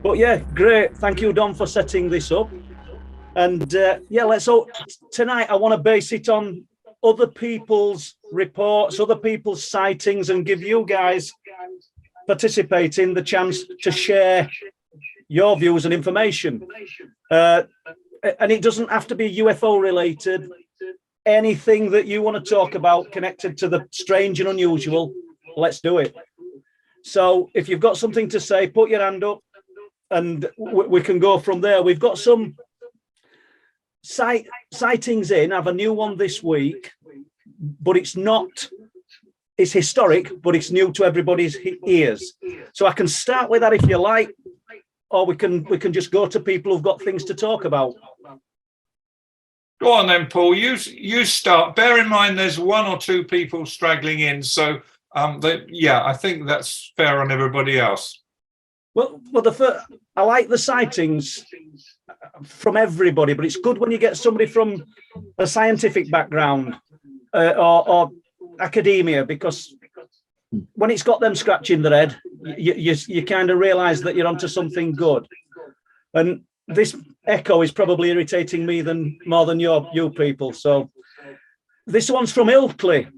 But yeah, great. Thank you, Don, for setting this up. And tonight I want to base it on other people's reports, other people's sightings, and give you guys participating the chance to share your views and information. And it doesn't have to be UFO related. Anything that you want to talk about connected to the strange and unusual, let's do it. So if you've got something to say, put your hand up and we can go from there. We've got some sightings in. I have a new one this week, but it's historic, but it's new to everybody's ears. So I can start with that if you like, or we can just go to people who've got things to talk about. Go on then, Paul. You start. Bear in mind, there's one or two people straggling in, so I think that's fair on everybody else. Well, I like the sightings from everybody, but it's good when you get somebody from a scientific background or academia, because when it's got them scratching their head, you kind of realise that you're onto something good. And this echo is probably irritating me more than you people. So this one's from Ilkley,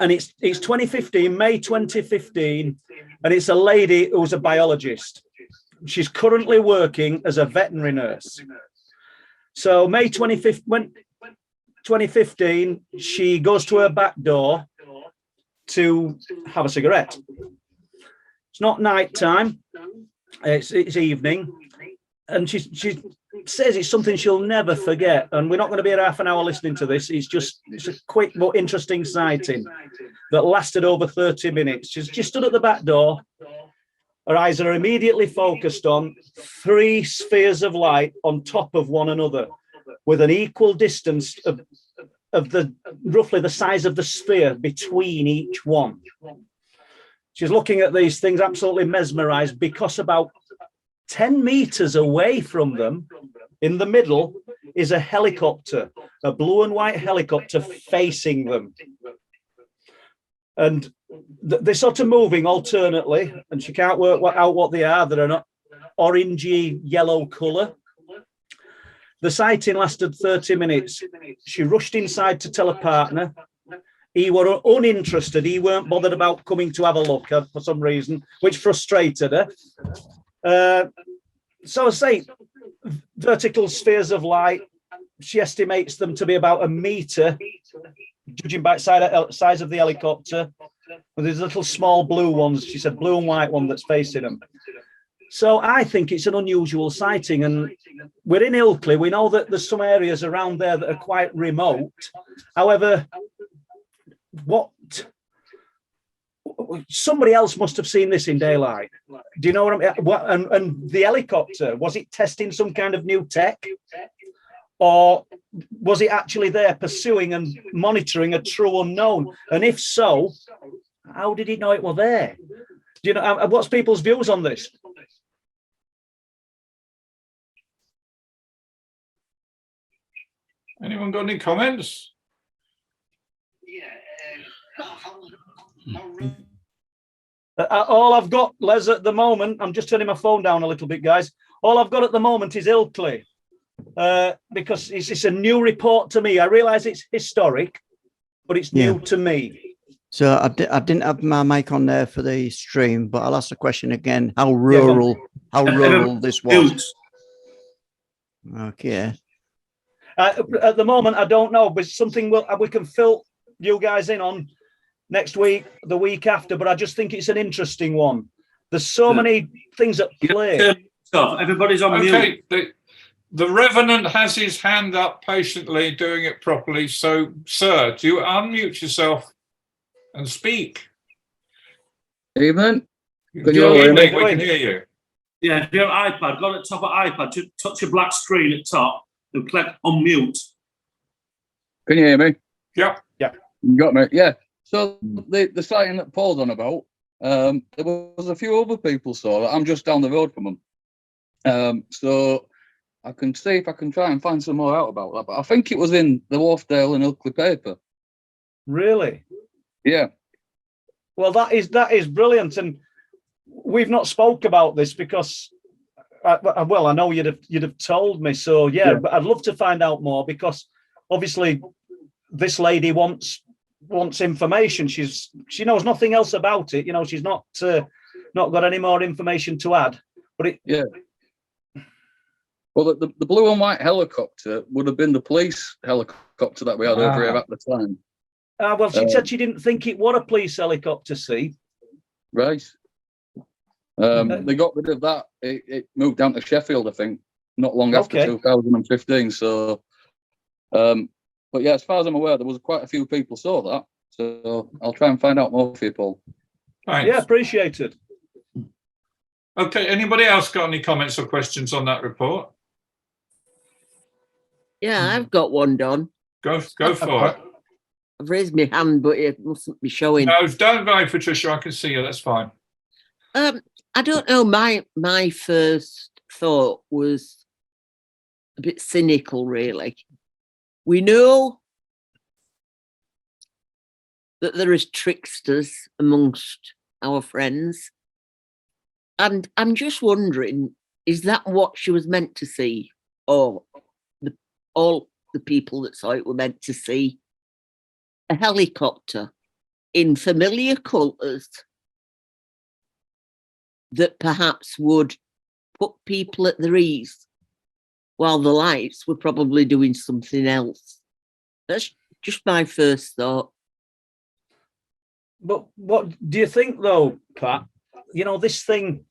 and it's 2015, May 2015, and it's a lady who's a biologist. She's currently working as a veterinary nurse. So May 2015, she goes to her back door to have a cigarette. It's not night time, it's evening. And she says it's something she'll never forget. And we're not going to be here half an hour listening to this. It's a quick but interesting sighting that lasted over 30 minutes. She stood at the back door. Her eyes are immediately focused on 3 spheres of light on top of one another, with an equal distance of roughly the size of the sphere between each one. She's looking at these things absolutely mesmerized, because about 10 meters away from them, in the middle, is a helicopter, a blue and white helicopter facing them. And they're sort of moving alternately, and she can't work out what they are. They're an orangey yellow colour. The sighting lasted 30 minutes. She rushed inside to tell her partner. He were uninterested. He weren't bothered about coming to have a look for some reason, which frustrated her. So I say, vertical spheres of light, she estimates them to be about 1 meter, judging by the size of the helicopter. And there's little small blue ones, she said, blue and white one that's facing them. So I think it's an unusual sighting, and we're in Ilkley. We know that there's some areas around there that are quite remote. However, somebody else must have seen this in daylight. Do you know what I mean? And the helicopter, was it testing some kind of new tech, or was it actually there pursuing and monitoring a true unknown? And if so, how did he know it was there? Do you know what's people's views on this? Anyone got any comments? All I've got, Les, at the moment, I'm just turning my phone down a little bit, guys. All I've got at the moment is Ilkley, because it's a new report to me. I realise it's historic, but it's new to me. So I didn't have my mic on there for the stream, but I'll ask the question again. How rural this was? Okay. At the moment, I don't know, but something we can fill you guys in on next week, the week after, but I just think it's an interesting one. There's so many things at play. Everybody's on mute. The Revenant has his hand up patiently, doing it properly. So, sir, do you unmute yourself and speak? Evening. Can you hear me? We can hear you. Yeah, if you have an iPad, go to the top of iPad, just touch your black screen at top and click unmute. Can you hear me? Yeah. Yeah. You got me? Yeah. So the sighting that Paul's on about, there was a few other people saw that. I'm just down the road from them. So I can see if I can try and find some more out about that. But I think it was in the Wharfdale and Ilkley paper. Really? Yeah. Well, that is brilliant. And we've not spoke about this because well, I know you'd have told me. So yeah, but I'd love to find out more, because obviously this lady wants information. She knows nothing else about it. She's not got any more information to add. But Well, the blue and white helicopter would have been the police helicopter that we had over here at the time. Well, she said she didn't think it was a police helicopter. See, right. They got rid of that. It moved down to Sheffield, I think, not long after 2015. So, but yeah, as far as I'm aware, there was quite a few people saw that. So I'll try and find out more for you, Paul. Thanks. Yeah, appreciated. Okay, anybody else got any comments or questions on that report? Yeah, I've got one, Don. Go for it. I've raised my hand, but it mustn't be showing. No, don't worry, Patricia. I can see you. That's fine. I don't know. My first thought was a bit cynical, really. We know that there is tricksters amongst our friends, and I'm just wondering, is that what she was meant to see, or all the people that saw it were meant to see a helicopter in familiar colours that perhaps would put people at their ease, while the lights were probably doing something else? That's just my first thought. But what do you think, though, Pat? This thing,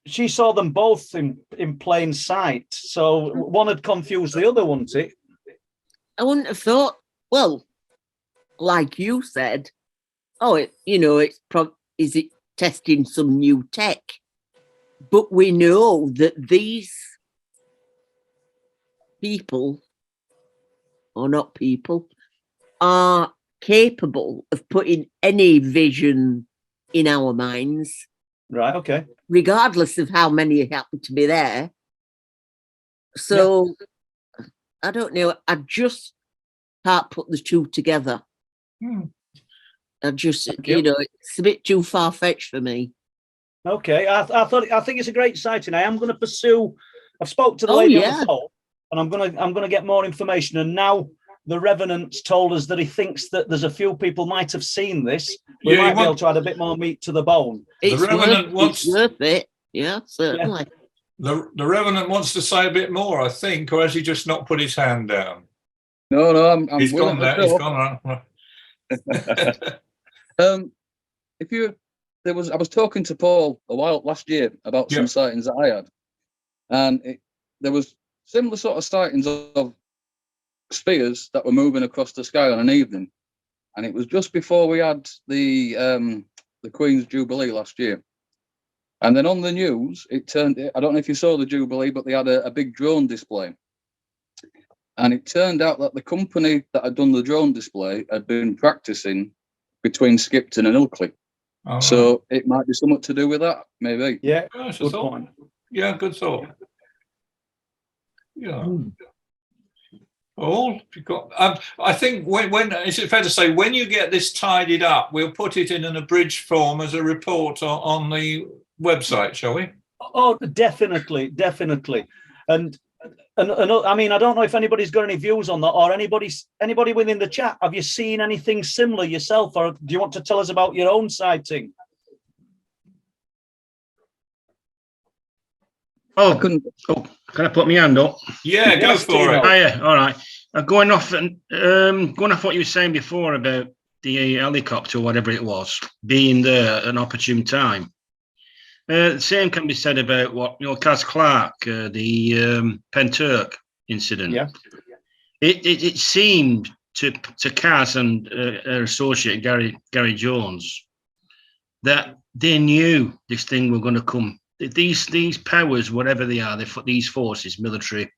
she saw them both in plain sight. So one had confused the other, wouldn't it? I wouldn't have thought, well, like you said, is it testing some new tech? But we know that these people, or not people, are capable of putting any vision in our minds. Right, okay. Regardless of how many happen to be there. So, I don't know. I just can't put the two together. I just, it's a bit too far-fetched for me. Okay, I think it's a great sighting. I am going to pursue. I've spoke to the lady on the phone, and I'm going to get more information. And now the Revenant's told us that he thinks that there's a few people might have seen this. We might be able to add a bit more meat to the bone. It's worth it. Yeah, certainly. Yeah. The Revenant wants to say a bit more, I think, or has he just not put his hand down? No, I'm He's gone there. He's gone around. I was talking to Paul a while last year about some sightings that I had, and there was similar sort of sightings of spheres that were moving across the sky on an evening, and it was just before we had the Queen's Jubilee last year. And then on the news, I don't know if you saw the Jubilee, but they had a big drone display. And it turned out that the company that had done the drone display had been practicing between Skipton and Ilkley. Oh, so it might be something to do with that, maybe. Yeah, good point. Yeah, good thought. Yeah. All you got. I think when is it fair to say when you get this tidied up, we'll put it in an abridged form as a report on the website, shall we? Oh, definitely. And I mean, I don't know if anybody's got any views on that, or anybody within the chat. Have you seen anything similar yourself, or do you want to tell us about your own sighting? Can I put my hand up? Yeah, go for it. Oh, yeah, all right. Going off what you were saying before about the helicopter, or whatever it was, being there at an opportune time. The same can be said about what Kaz Clark, the Penturk incident. Yeah, it seemed to Kaz and her associate Gary Jones that they knew this thing were going to come. These powers, whatever they are, these forces, military,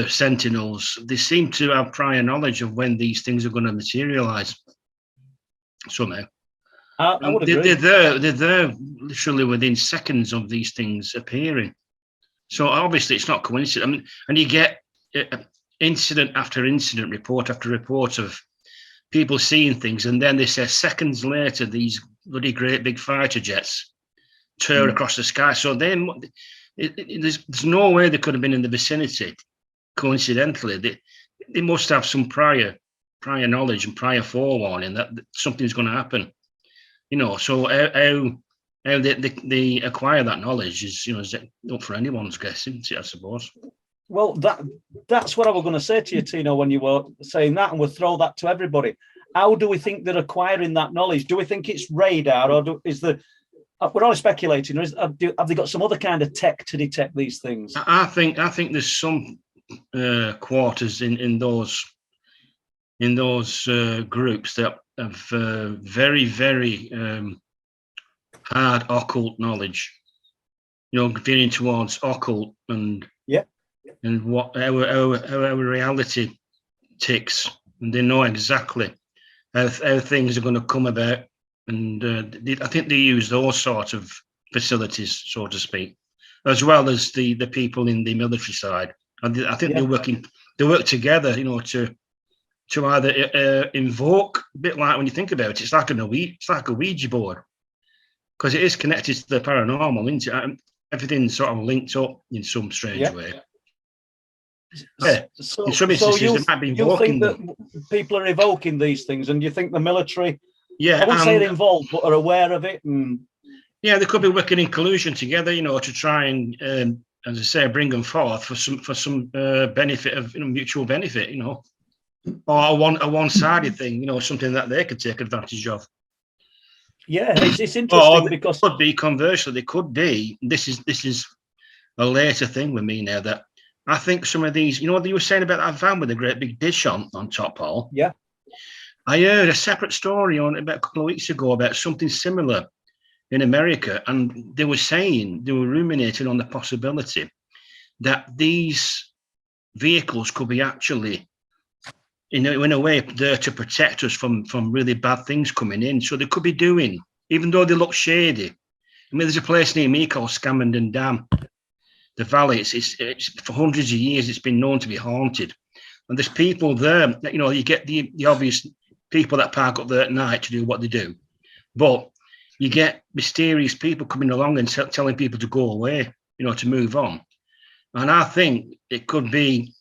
sentinels, they seem to have prior knowledge of when these things are going to materialize somehow. I would agree. They're there literally within seconds of these things appearing. So obviously it's not coincidence. I mean, and you get incident after incident, report after report of people seeing things, and then they say seconds later these bloody great big fighter jets tear across the sky. So there's no way they could have been in the vicinity. Coincidentally, they must have some prior knowledge and prior forewarning that something's going to happen. So how they acquire that knowledge is up for anyone's guess, isn't it, I suppose. Well, that's what I was going to say to you, Tino, when you were saying that, and we'll throw that to everybody. How do we think they're acquiring that knowledge? Do we think it's radar, or we're only speculating, or have they got some other kind of tech to detect these things? I think there's some quarters in those groups that have very, very hard occult knowledge. Veering towards occult and what our reality ticks, and they know exactly how things are going to come about. And I think they use those sort of facilities, so to speak, as well as the people in the military side. And I think they work together, to either invoke, a bit like when you think about it, it's like a Ouija board, because it is connected to the paranormal, isn't it? Everything's sort of linked up in some strange way. Yeah. So, in some instances, they might be invoking you think that people are evoking these things, and you think the military, I wouldn't say they're involved, but are aware of it? Yeah, they could be working in collusion together, to try and, as I say, bring them forth for some benefit of mutual benefit, or a one-sided thing, something that they could take advantage of. Yeah, it's interesting because could be conversely, they could be. This is a later thing with me now, that I think some of these, what you were saying about that van with the great big dish on top, Paul. Yeah. I heard a separate story on about a couple of weeks ago about something similar in America, and they were ruminating on the possibility that these vehicles could be actually, in a way, there to protect us from really bad things coming in. So they could be doing, even though they look shady. There's a place near me called Scamenden Dam. The valley, it's for hundreds of years, it's been known to be haunted. And there's people there, you get the obvious people that park up there at night to do what they do. But you get mysterious people coming along and telling people to go away, to move on. And I think it could be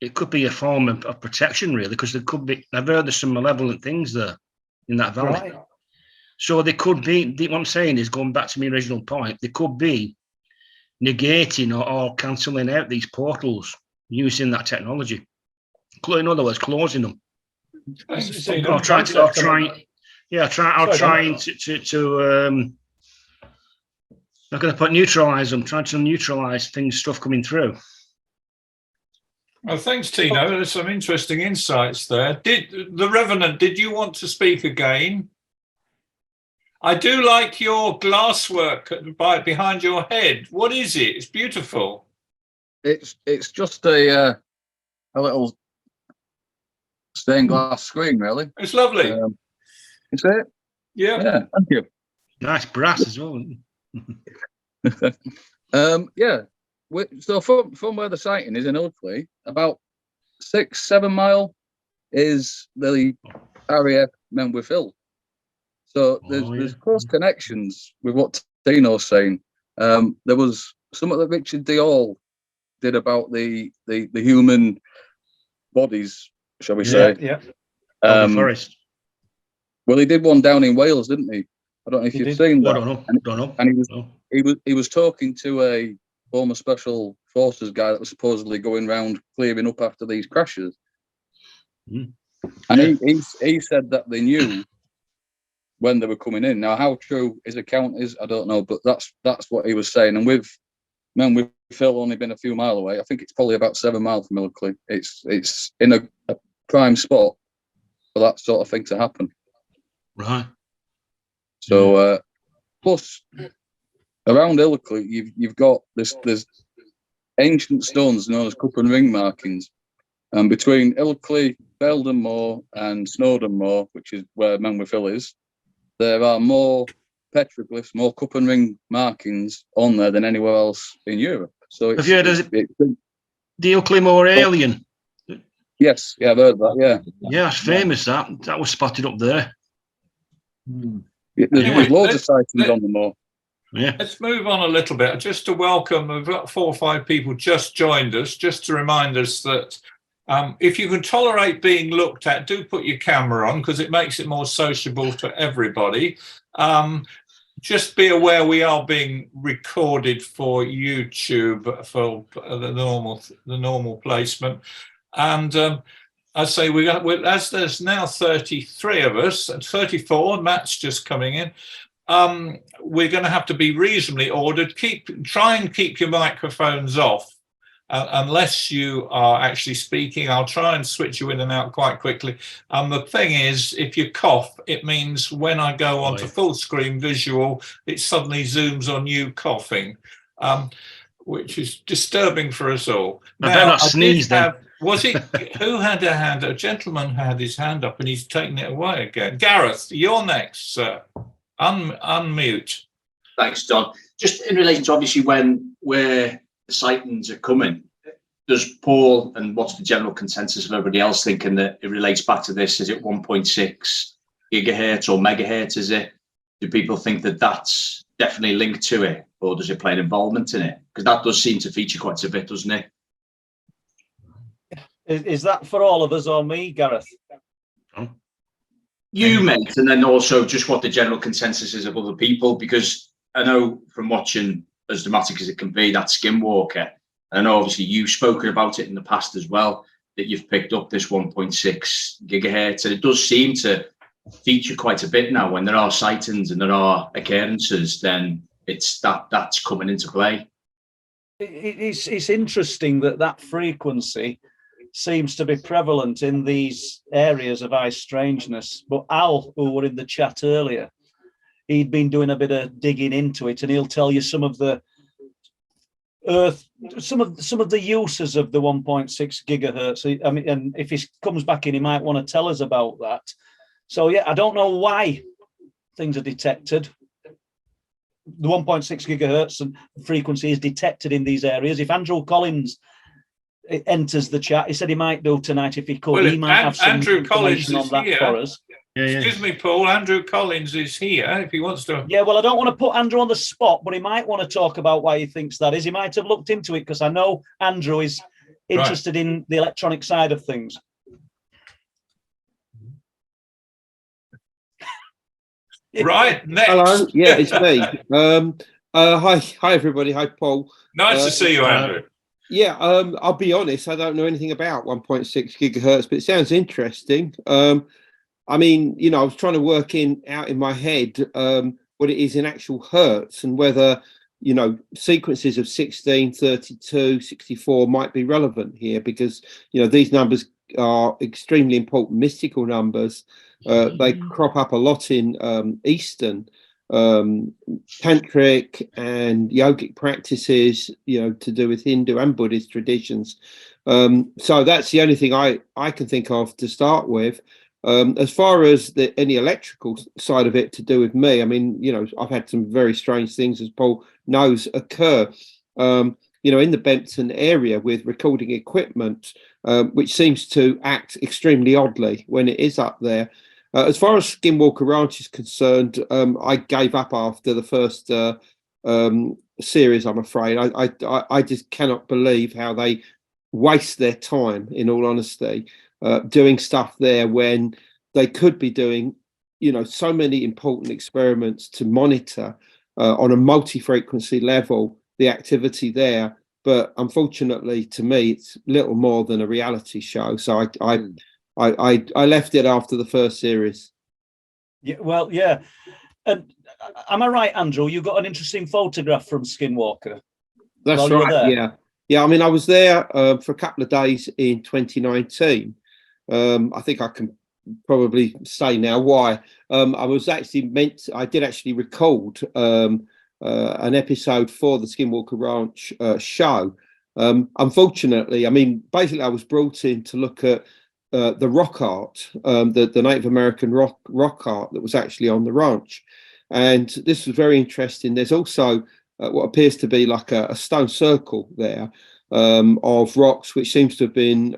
a form of protection, really, because there could be, I've heard there's some malevolent things there in that valley. Right. So they could be, what I'm saying is, going back to my original point, they could be negating or cancelling out these portals using that technology. In other words, closing them. Or trying to not going to put neutralize them, trying to neutralize stuff coming through. Well, thanks, Tino. There's some interesting insights there. The Revenant, did you want to speak again? I do like your glasswork behind your head. What is it? It's beautiful. It's just a little stained glass screen, really. It's lovely. Is it? Yeah. Yeah. Thank you. Nice brass as well. Yeah. So from where the sighting is in Ilkley, about 6-7 mile is the RAF Menwith Hill. So there's close connections with what Tino's saying. There was something that Richard Diall did about the human bodies, shall we say? Yeah. Forest. Well, he did one down in Wales, didn't he? I don't know if you've seen that. I don't know. And he was talking to a former special forces guy that was supposedly going around clearing up after these crashes. Mm. And he said that they knew when they were coming in. Now, how true his account is, I don't know, but that's what he was saying. And with Phil only been a few mile away, I think it's probably about 7 miles from Ilkley. It's in a prime spot for that sort of thing to happen. Right. So, plus around Ilkley, you've got there's ancient stones known as cup and ring markings, and between Ilkley, Belden Moor, and Snowdon Moor, which is where Menwith Hill is, there are more petroglyphs, more cup and ring markings on there than anywhere else in Europe. So have you heard of the Ilkley Moor alien? Yes, yeah, I've heard that. Yeah, it's famous. That was spotted up there. There's loads of sightings on the moor. Yeah. Let's move on a little bit. Just to welcome, we've got 4 or 5 people just joined us, just to remind us that if you can tolerate being looked at, do put your camera on because it makes it more sociable for everybody. Just be aware we are being recorded for YouTube for the normal placement. And I say as there's now 33 of us, and 34, Matt's just coming in. We're going to have to be reasonably ordered. Try and keep your microphones off unless you are actually speaking. I'll try and switch you in and out quite quickly. The thing is, if you cough, it means when I go on to full screen visual, it suddenly zooms on you coughing, which is disturbing for us all. I better not sneeze then. Was it who had a hand? A gentleman had his hand up and he's taken it away again. Gareth, you're next, sir. Unmute. Thanks, Don. Just in relation to obviously where the sightings are coming, does Paul and what's the general consensus of everybody else thinking that it relates back to this? Is it 1.6 gigahertz or megahertz? Is it? Do people think that that's definitely linked to it, or does it play an involvement in it? Because that does seem to feature quite a bit, doesn't it? Is that for all of us or me, Gareth? You, mate, and then also just what the general consensus is of other people, because I know from watching, as dramatic as it can be, that Skinwalker, and I know obviously you've spoken about it in the past as well, that you've picked up this 1.6 gigahertz, and it does seem to feature quite a bit now. When there are sightings and there are occurrences, then it's that's coming into play. It's interesting that frequency seems to be prevalent in these areas of high strangeness. But Al, who were in the chat earlier, he'd been doing a bit of digging into it, and he'll tell you some of the some of the uses of the 1.6 gigahertz. I mean, and if he comes back in, he might want to tell us about that. So yeah, I don't know why things are detected. The 1.6 gigahertz and frequency is detected in these areas. If Andrew Collins enters the chat, he said he might do tonight if he could. Well, he might have some Andrew Collins on that here for us. Excuse me, Paul. Andrew Collins is here if he wants to. Yeah, well, I don't want to put Andrew on the spot, but he might want to talk about why he thinks that is. He might have looked into it because I know Andrew is interested in the electronic side of things. Right, next. Hello, yeah, it's me. Hi, everybody. Hi, Paul. Nice to see you, Andrew. Yeah, I'll be honest, I don't know anything about 1.6 gigahertz, but it sounds interesting. I mean, you know, I was trying to work out in my head what it is in actual hertz and whether, you know, sequences of 16, 32, 64 might be relevant here because, you know, these numbers are extremely important mystical numbers. They crop up a lot in Eastern tantric and yogic practices, you know, to do with Hindu and Buddhist traditions. So that's the only thing I can think of to start with. As far as any electrical side of it to do with me, I mean, you know, I've had some very strange things, as Paul knows, occur, you know, in the Bempton area with recording equipment, which seems to act extremely oddly when it is up there. As far as Skinwalker Ranch is concerned, I gave up after the first series, I'm afraid. I just cannot believe how they waste their time, in all honesty, doing stuff there when they could be doing, you know, so many important experiments to monitor on a multi-frequency level the activity there. But unfortunately, to me, it's little more than a reality show. So I left it after the first series. Yeah, well, yeah. And am I right, Andrew? You got an interesting photograph from Skinwalker. That's right. Yeah. I mean, I was there for a couple of days in 2019. I think I can probably say now why. I was actually I did actually record an episode for the Skinwalker Ranch show. Unfortunately, I mean, basically, I was brought in to look at the rock art, the Native American rock art that was actually on the ranch. And this was very interesting. There's also what appears to be like a stone circle there of rocks, which seems to have been,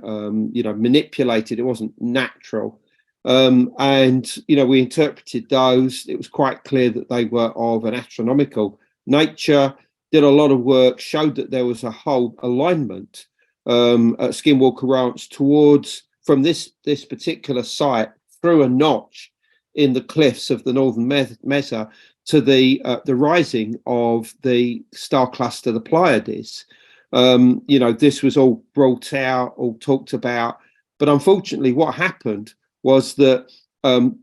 you know, manipulated. It wasn't natural. And, you know, we interpreted those. It was quite clear that they were of an astronomical Nature did a lot of work, showed that there was a whole alignment at Skinwalker Ranch towards, from this particular site through a notch in the cliffs of the northern mesa to the rising of the star cluster, the Pleiades. This was all brought out, all talked about, but unfortunately what happened was that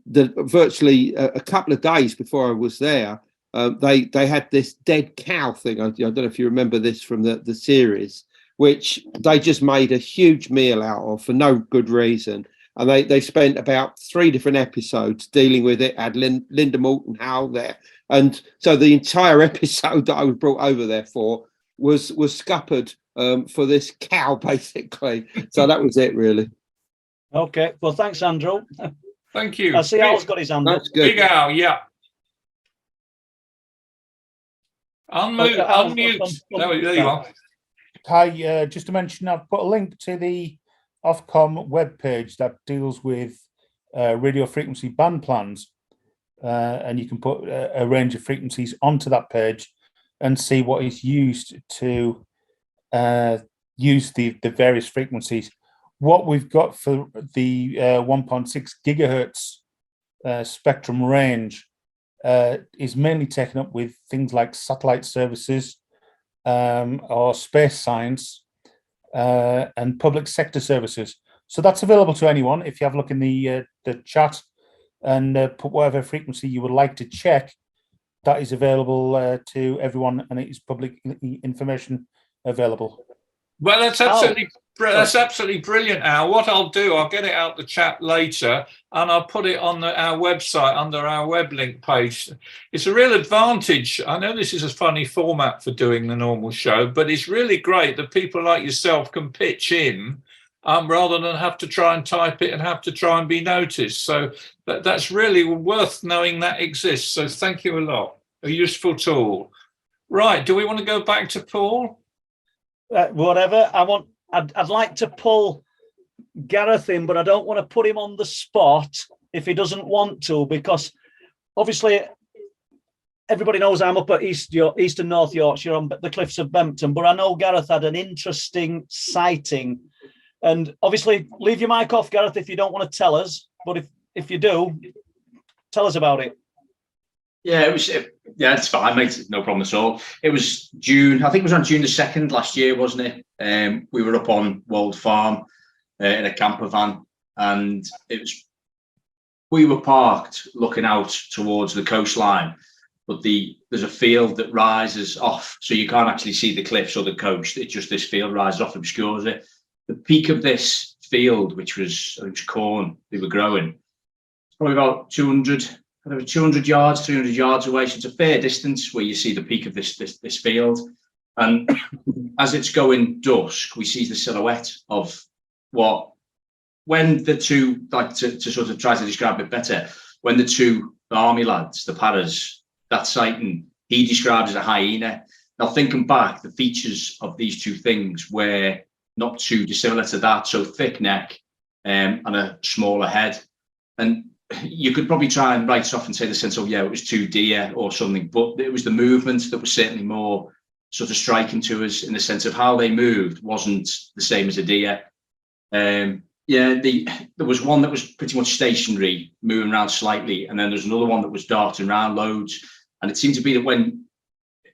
virtually a couple of days before I was there, they had this dead cow thing. I don't know if you remember this from the series, which they just made a huge meal out of for no good reason. And they spent about 3 different episodes dealing with it. Had Linda Moulton Howe there. And so the entire episode that I was brought over there for was scuppered for this cow, basically. So that was it, really. Okay. Well, thanks, Andrew. Thank you. I see Al's got his hand up. That's good. Big Al, yeah. Unmute. There you are. Hi, just to mention, I've put a link to the Ofcom webpage that deals with radio frequency band plans, and you can put a range of frequencies onto that page and see what is used to use the various frequencies. What we've got for the 1.6 gigahertz spectrum range is mainly taken up with things like satellite services, or space science, and public sector services. So that's available to anyone. If you have a look in the chat and put whatever frequency you would like to check, that is available to everyone, and it is public information available. Well, that's absolutely brilliant, Al. What I'll do, I'll get it out the chat later, and I'll put it on our website under our web link page. It's a real advantage. I know this is a funny format for doing the normal show, but it's really great that people like yourself can pitch in rather than have to try and type it and have to try and be noticed. So that's really worth knowing that exists. So thank you a lot. A useful tool. Right. Do we want to go back to Paul? Whatever. I'd like to pull Gareth in, but I don't want to put him on the spot if he doesn't want to, because obviously everybody knows I'm up at East and North Yorkshire on the cliffs of Bempton, but I know Gareth had an interesting sighting. And obviously, leave your mic off, Gareth, if you don't want to tell us. But if you do, tell us about it. Yeah, it's fine, mate. No problem at all. It was June. I think it was on June the 2nd last year, wasn't it? We were up on Wold Farm in a camper van, and we were parked looking out towards the coastline, but there's a field that rises off, so you can't actually see the cliffs or the coast. It's just this field rises off, obscures it. The peak of this field, which was corn they were growing, probably about 200 yards, 300 yards away. So it's a fair distance where you see the peak of this field. And as it's going dusk, we see the silhouette of when the two, like to sort of try to describe it better, when the two army lads, the paras, that sighting, he describes as a hyena. Now, thinking back, the features of these two things were not too dissimilar to that. So thick neck and a smaller head. And you could probably try and write off and say the sense of, it was two deer or something, but it was the movement that was certainly more sort of striking to us, in the sense of how they moved wasn't the same as a deer. There was one that was pretty much stationary, moving around slightly, and then there's another one that was darting around loads. And it seemed to be that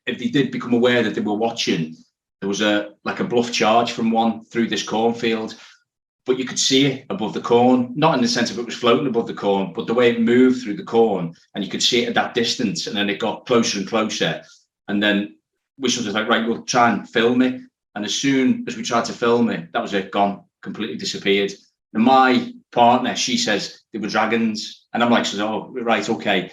if they did become aware that they were watching, there was a bluff charge from one through this cornfield. But you could see it above the corn, not in the sense of it was floating above the corn, but the way it moved through the corn, and you could see it at that distance, and then it got closer and closer. And then we sort of like, right, we'll try and film it. And as soon as we tried to film it, that was it, gone, completely disappeared. And my partner, she says they were dragons. And I'm like, right, okay.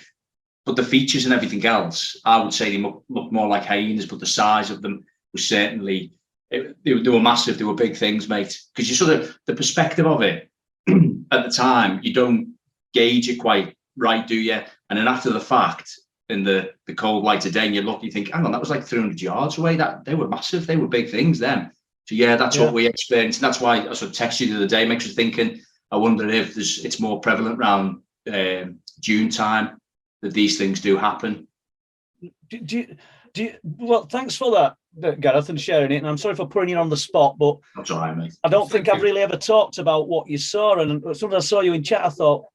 But the features and everything else, I would say they look more like hyenas, but the size of them was certainly... They were massive. They were big things, mate. Because you sort of, the perspective of it at the time, you don't gauge it quite right, do you? And then after the fact, in the cold light of day, and you look, you think, hang on, that was like 300 yards away. That they were massive. They were big things then. So that's what we experienced. And that's why I sort of texted you the other day. Makes you thinking. I wonder if it's more prevalent around June time that these things do happen. Do Well, thanks for that, Gareth, and sharing it. And I'm sorry for putting you on the spot, but That's all right, mate. I don't think I've really ever talked about what you saw. And as soon as I saw you in chat, I thought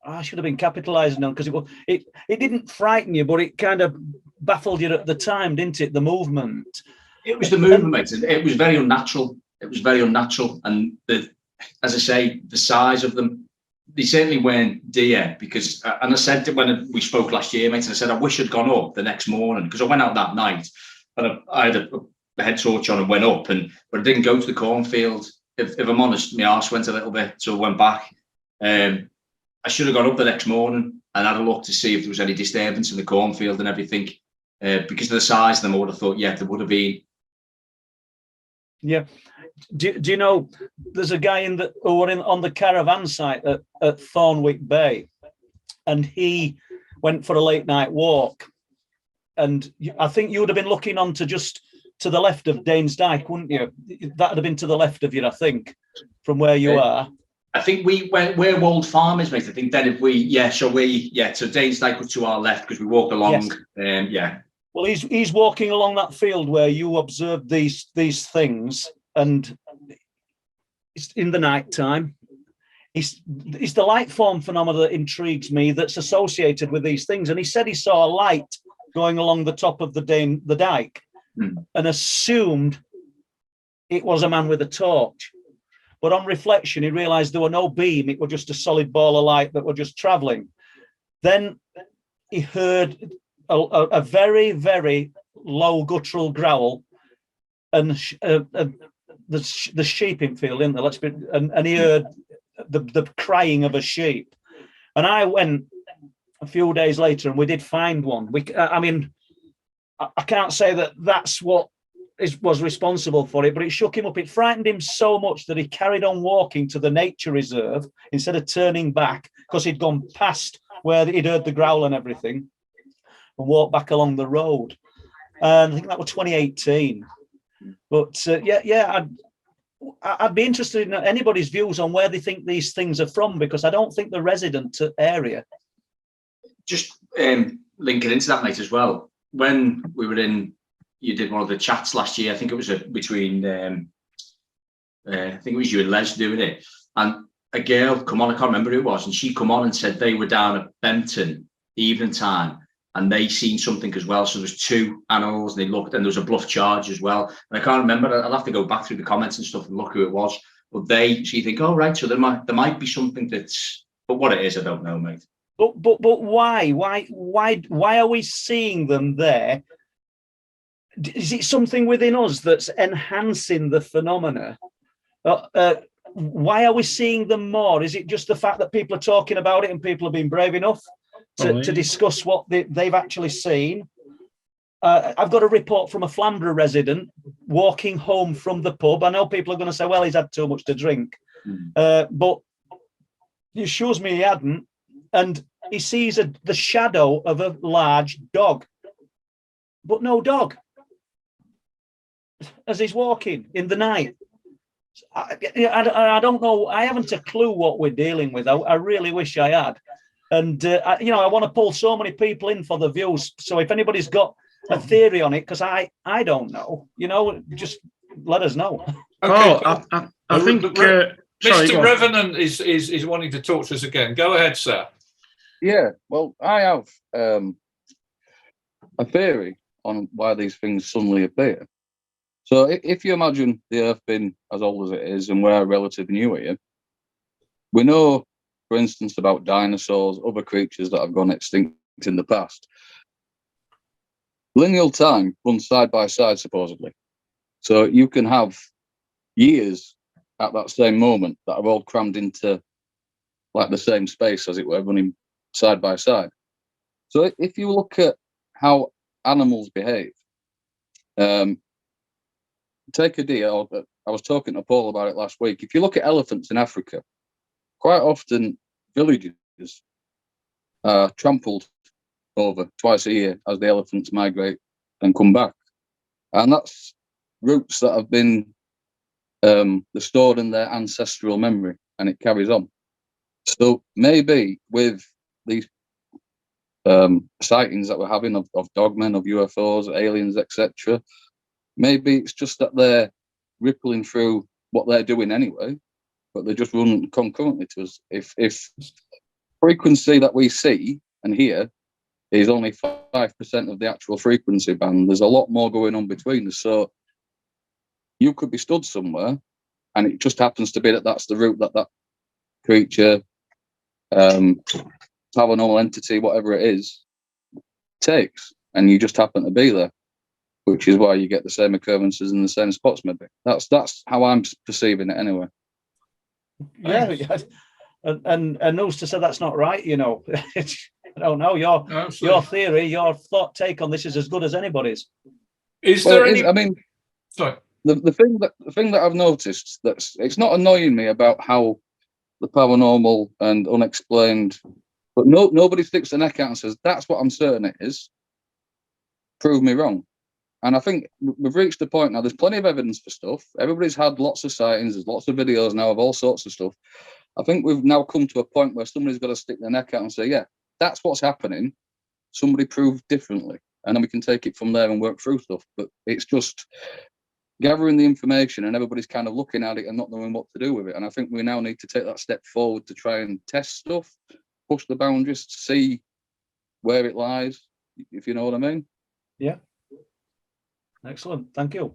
I should have been capitalising on, because it didn't frighten you, but it kind of baffled you at the time, didn't it? The movement. It was the movement, mate. It was very unnatural. It was very unnatural, and as I say, the size of them. They certainly weren't deer, because, and I said when we spoke last year, mate, and I said I wish I'd gone up the next morning, because I went out that night and I had a head torch on and went up, but I didn't go to the cornfield. If I'm honest, my arse went a little bit, so I went back. I should have gone up the next morning and had a look to see if there was any disturbance in the cornfield and everything. Because of the size of them, I would have thought, yeah, there would have been. Yeah. Do you know there's a guy who were on the caravan site at Thornwick Bay, and he went for a late night walk, and I think you would have been looking on to just to the left of Danes Dyke, wouldn't you? That would have been to the left of you, I think, from where you are. I think we're Wold Farmers, mate. I think then so Danes Dyke was to our left because we walked along. Yes. Well, he's walking along that field where you observed these things. And it's in the night time. It's the light form phenomena that intrigues me, that's associated with these things. And he said he saw a light going along the top of the dike, and assumed it was a man with a torch. But on reflection, he realised there were no beam; it was just a solid ball of light that were just travelling. Then he heard a very, very low guttural growl, and the sheeping field, isn't there? And he heard the crying of a sheep. And I went a few days later, and we did find one. I can't say that's what was responsible for it, but it shook him up. It frightened him so much that he carried on walking to the nature reserve instead of turning back, because he'd gone past where he'd heard the growl and everything, and walked back along the road. And I think that was 2018. But I'd be interested in anybody's views on where they think these things are from, because I don't think the resident area. Just linking into that, mate, as well. When we were you did one of the chats last year. I think it was between, I think it was you and Les doing it. And a girl come on, I can't remember who it was, and she come on and said they were down at Bempton evening time, and they seen something as well. So there's two animals, and they looked, and there was a bluff charge as well. And I can't remember. I'll have to go back through the comments and stuff and look who it was. But so you think, oh right, so there might be something that's, but what it is, I don't know, mate. But why are we seeing them there? Is it something within us that's enhancing the phenomena? Why are we seeing them more? Is it just the fact that people are talking about it and people have been brave enough to discuss what they've actually seen? I've got a report from a Flamborough resident walking home from the pub. I know people are going to say, well, he's had too much to drink. But it shows me he hadn't. And he sees the shadow of a large dog, but no dog, as he's walking in the night. I don't know. I haven't a clue what we're dealing with. I really wish I had. And, I want to pull so many people in for the views. So if anybody's got a theory on it, because I don't know, just let us know. Okay. I think Mr. Revenant is wanting to talk to us again. Go ahead, sir. Yeah, well, I have a theory on why these things suddenly appear. So if you imagine the Earth being as old as it is, and we're relatively new here, we know, for instance, about dinosaurs, other creatures that have gone extinct in the past. Lineal time runs side by side, supposedly. So you can have years at that same moment that are all crammed into like the same space, as it were, running side by side. So if you look at how animals behave, take a deer. I was talking to Paul about it last week. If you look at elephants in Africa, quite often villages are trampled over twice a year as the elephants migrate and come back. And that's roots that have been stored in their ancestral memory, and it carries on. So maybe with these sightings that we're having of dogmen, of UFOs, aliens, etc. Maybe it's just that they're rippling through what they're doing anyway, but they just run concurrently to us. If frequency that we see and hear is only 5% of the actual frequency band, there's a lot more going on between us. So you could be stood somewhere, and it just happens to be that that's the route that creature, paranormal entity, whatever it is, takes, and you just happen to be there, which is why you get the same occurrences in the same spots. Maybe that's how I'm perceiving it anyway. Yeah, and who's to say that's not right? You know, I don't know. Your theory, your take on this is as good as anybody's. Is there any? I mean, sorry. The thing that I've noticed, it's not annoying me about how the paranormal and unexplained, but nobody sticks their neck out and says that's what I'm certain it is. Prove me wrong. And I think we've reached the point now. There's plenty of evidence for stuff. Everybody's had lots of sightings. There's lots of videos now of all sorts of stuff. I think we've now come to a point where somebody's got to stick their neck out and say, yeah, that's what's happening. Somebody proved differently. And then we can take it from there and work through stuff. But it's just gathering the information, and everybody's kind of looking at it and not knowing what to do with it. And I think we now need to take that step forward to try and test stuff, push the boundaries, to see where it lies, if you know what I mean. Yeah. Excellent. Thank you.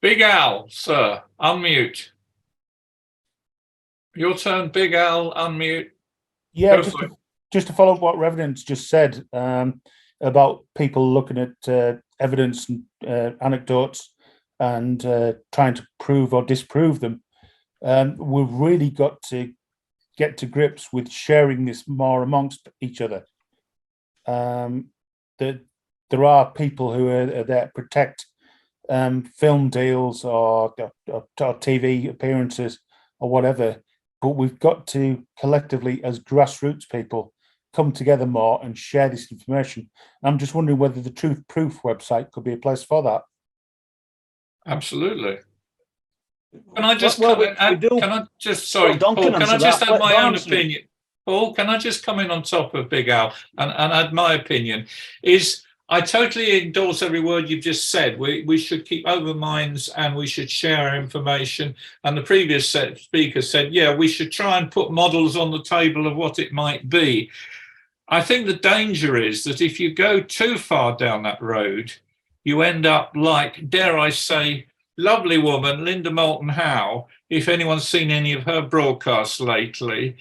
Big Al, sir, unmute. Your turn, Big Al, unmute. Yeah, just to follow up what Reverend's just said about people looking at evidence and anecdotes and trying to prove or disprove them. We've really got to get to grips with sharing this more amongst each other. There are people who are there to protect film deals or TV appearances or whatever, but we've got to collectively, as grassroots people, come together more and share this information. I'm just wondering whether the Truth Proof website could be a place for that. Absolutely. Can I just Well, come in? Can I just, sorry, Well, Paul, can I just add my own answer opinion? Paul, can I just come in on top of Big Al and add my opinion? Is I totally endorse every word you've just said. We should keep open minds and we should share our information. And the previous speaker said, yeah, we should try and put models on the table of what it might be. I think the danger is that if you go too far down that road, you end up like, dare I say, lovely woman, Linda Moulton Howe. If anyone's seen any of her broadcasts lately,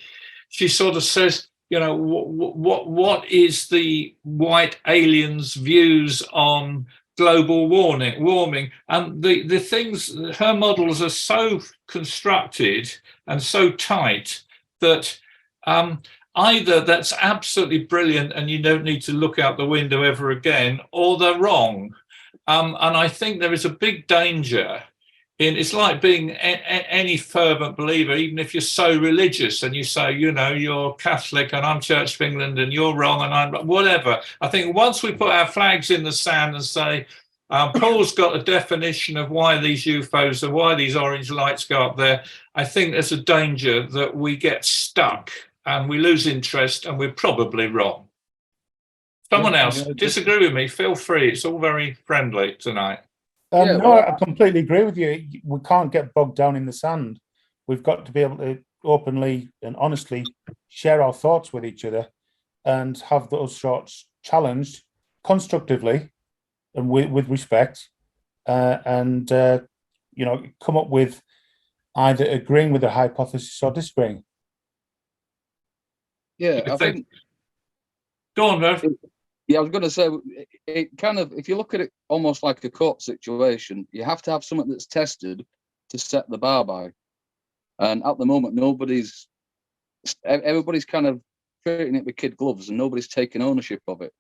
she sort of says, you know, what is the white aliens' views on global warming? And the things, her models are so constructed and so tight that either that's absolutely brilliant and you don't need to look out the window ever again, or they're wrong. And I think there is a big danger it's like being any fervent believer, even if you're so religious and you say, you know, you're Catholic and I'm Church of England and you're wrong and I'm whatever. I think once we put our flags in the sand and say, Paul's got a definition of why these UFOs and why these orange lights go up there, I think there's a danger that we get stuck and we lose interest and we're probably wrong. Someone else, disagree with me, feel free. It's all very friendly tonight. No, I completely agree with you. We can't get bogged down in the sand. We've got to be able to openly and honestly share our thoughts with each other and have those thoughts challenged constructively and with respect, and you know, come up with either agreeing with a hypothesis or disagreeing. Yeah, I think. Go on, Merv. Yeah, I was going to say, it kind of, if you look at it almost like a court situation, you have to have something that's tested to set the bar by. And at the moment, everybody's kind of treating it with kid gloves and nobody's taking ownership of it.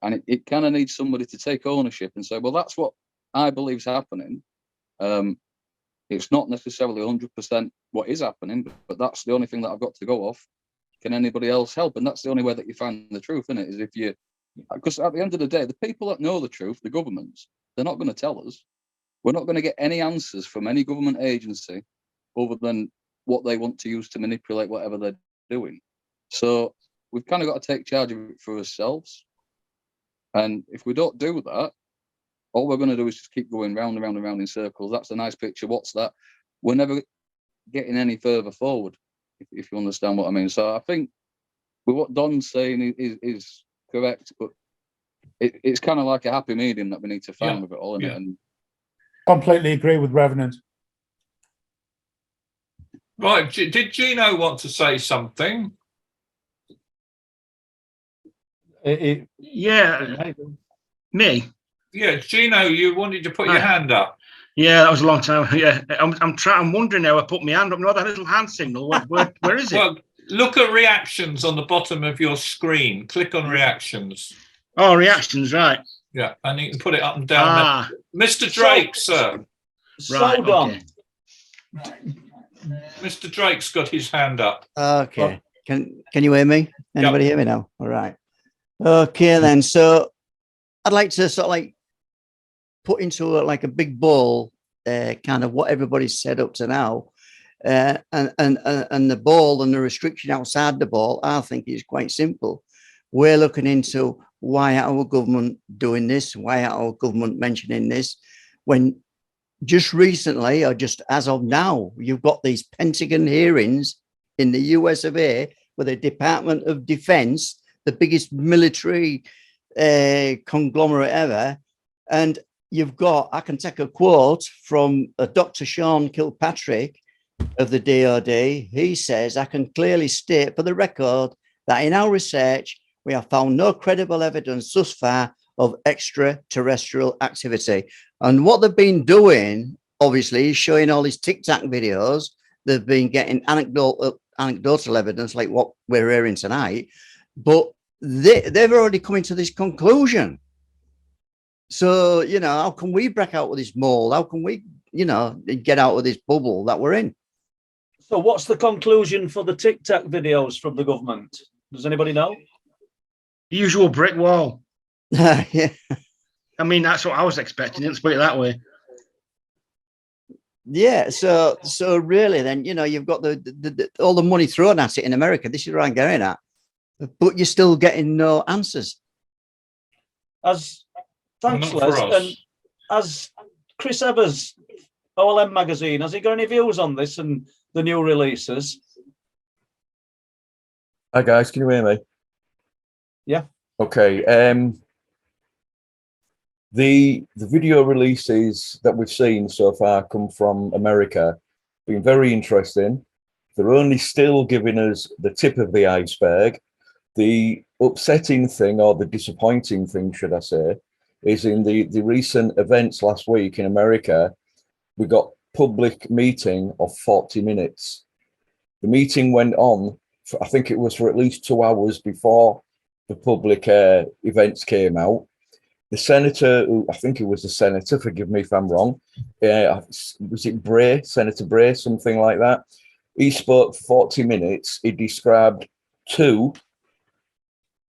And it kind of needs somebody to take ownership and say, well, that's what I believe is happening. It's not necessarily 100% what is happening, but that's the only thing that I've got to go off. Can anybody else help? And that's the only way that you find the truth, isn't it? Is if you, because at the end of the day, the people that know the truth, the governments, they're not going to tell us. We're not going to get any answers from any government agency other than what they want to use to manipulate whatever they're doing. So we've kind of got to take charge of it for ourselves. And if we don't do that, all we're going to do is just keep going round and round and round in circles. That's a nice picture. What's that? We're never getting any further forward, if you understand what I mean. So I think what Don's saying is correct, but it's kind of like a happy medium that we need to find with it all, isn't it? And completely agree with Revenant. Right, did Gino want to say something? Yeah, me. Yeah, Gino, you wanted to put your hand up. Yeah, that was a long time. Yeah, I'm wondering how I put my hand up. No, that little hand signal. Where is it? Well, look at reactions on the bottom of your screen. Click on reactions. Oh, reactions, right. Yeah, and you can put it up and down. Mr. Drake, sir. Right, Hold on. Mr. Drake's got his hand up. Okay. Can you hear me? Anybody hear me now? All right. Okay, then. So I'd like to sort of like put into like a big bowl, kind of what everybody's said up to now, and the ball and the restriction outside the ball. I think is quite simple. We're looking into why our government doing this, why our government mentioning this, when just recently, or just as of now, you've got these Pentagon hearings in the US of A, where the Department of Defense, the biggest military conglomerate ever, and you've got, I can take a quote from Dr. Sean Kilpatrick of the DoD. He says, I can clearly state for the record that in our research, we have found no credible evidence thus far of extraterrestrial activity. And what they've been doing, obviously, is showing all these TikTok videos. They've been getting anecdotal evidence like what we're hearing tonight, but they've already come to this conclusion. So, you know, how can we break out of this mold? How can we, you know, get out of this bubble that we're in? So what's the conclusion for the TikTok videos from the government? Does anybody know? The usual brick wall. Yeah. I mean, that's what I was expecting. Let's put it that way. Yeah. So really, then, you know, you've got all the money thrown at it in America. This is where I'm going at, but you're still getting no answers. Thanks, Les. And as Chris Evers, OLM magazine, has he got any views on this and the new releases? Hi guys, can you hear me? Yeah. Okay. The video releases that we've seen so far come from America. Been very interesting. They're only still giving us the tip of the iceberg. The upsetting thing, or the disappointing thing, should I say, is in the recent events last week in America, we got public meeting of 40 minutes. The meeting went on, I think it was for at least 2 hours before the public events came out. The senator, I think it was the senator, forgive me if I'm wrong, was it Bray, Senator Bray, something like that? He spoke for 40 minutes. He described two,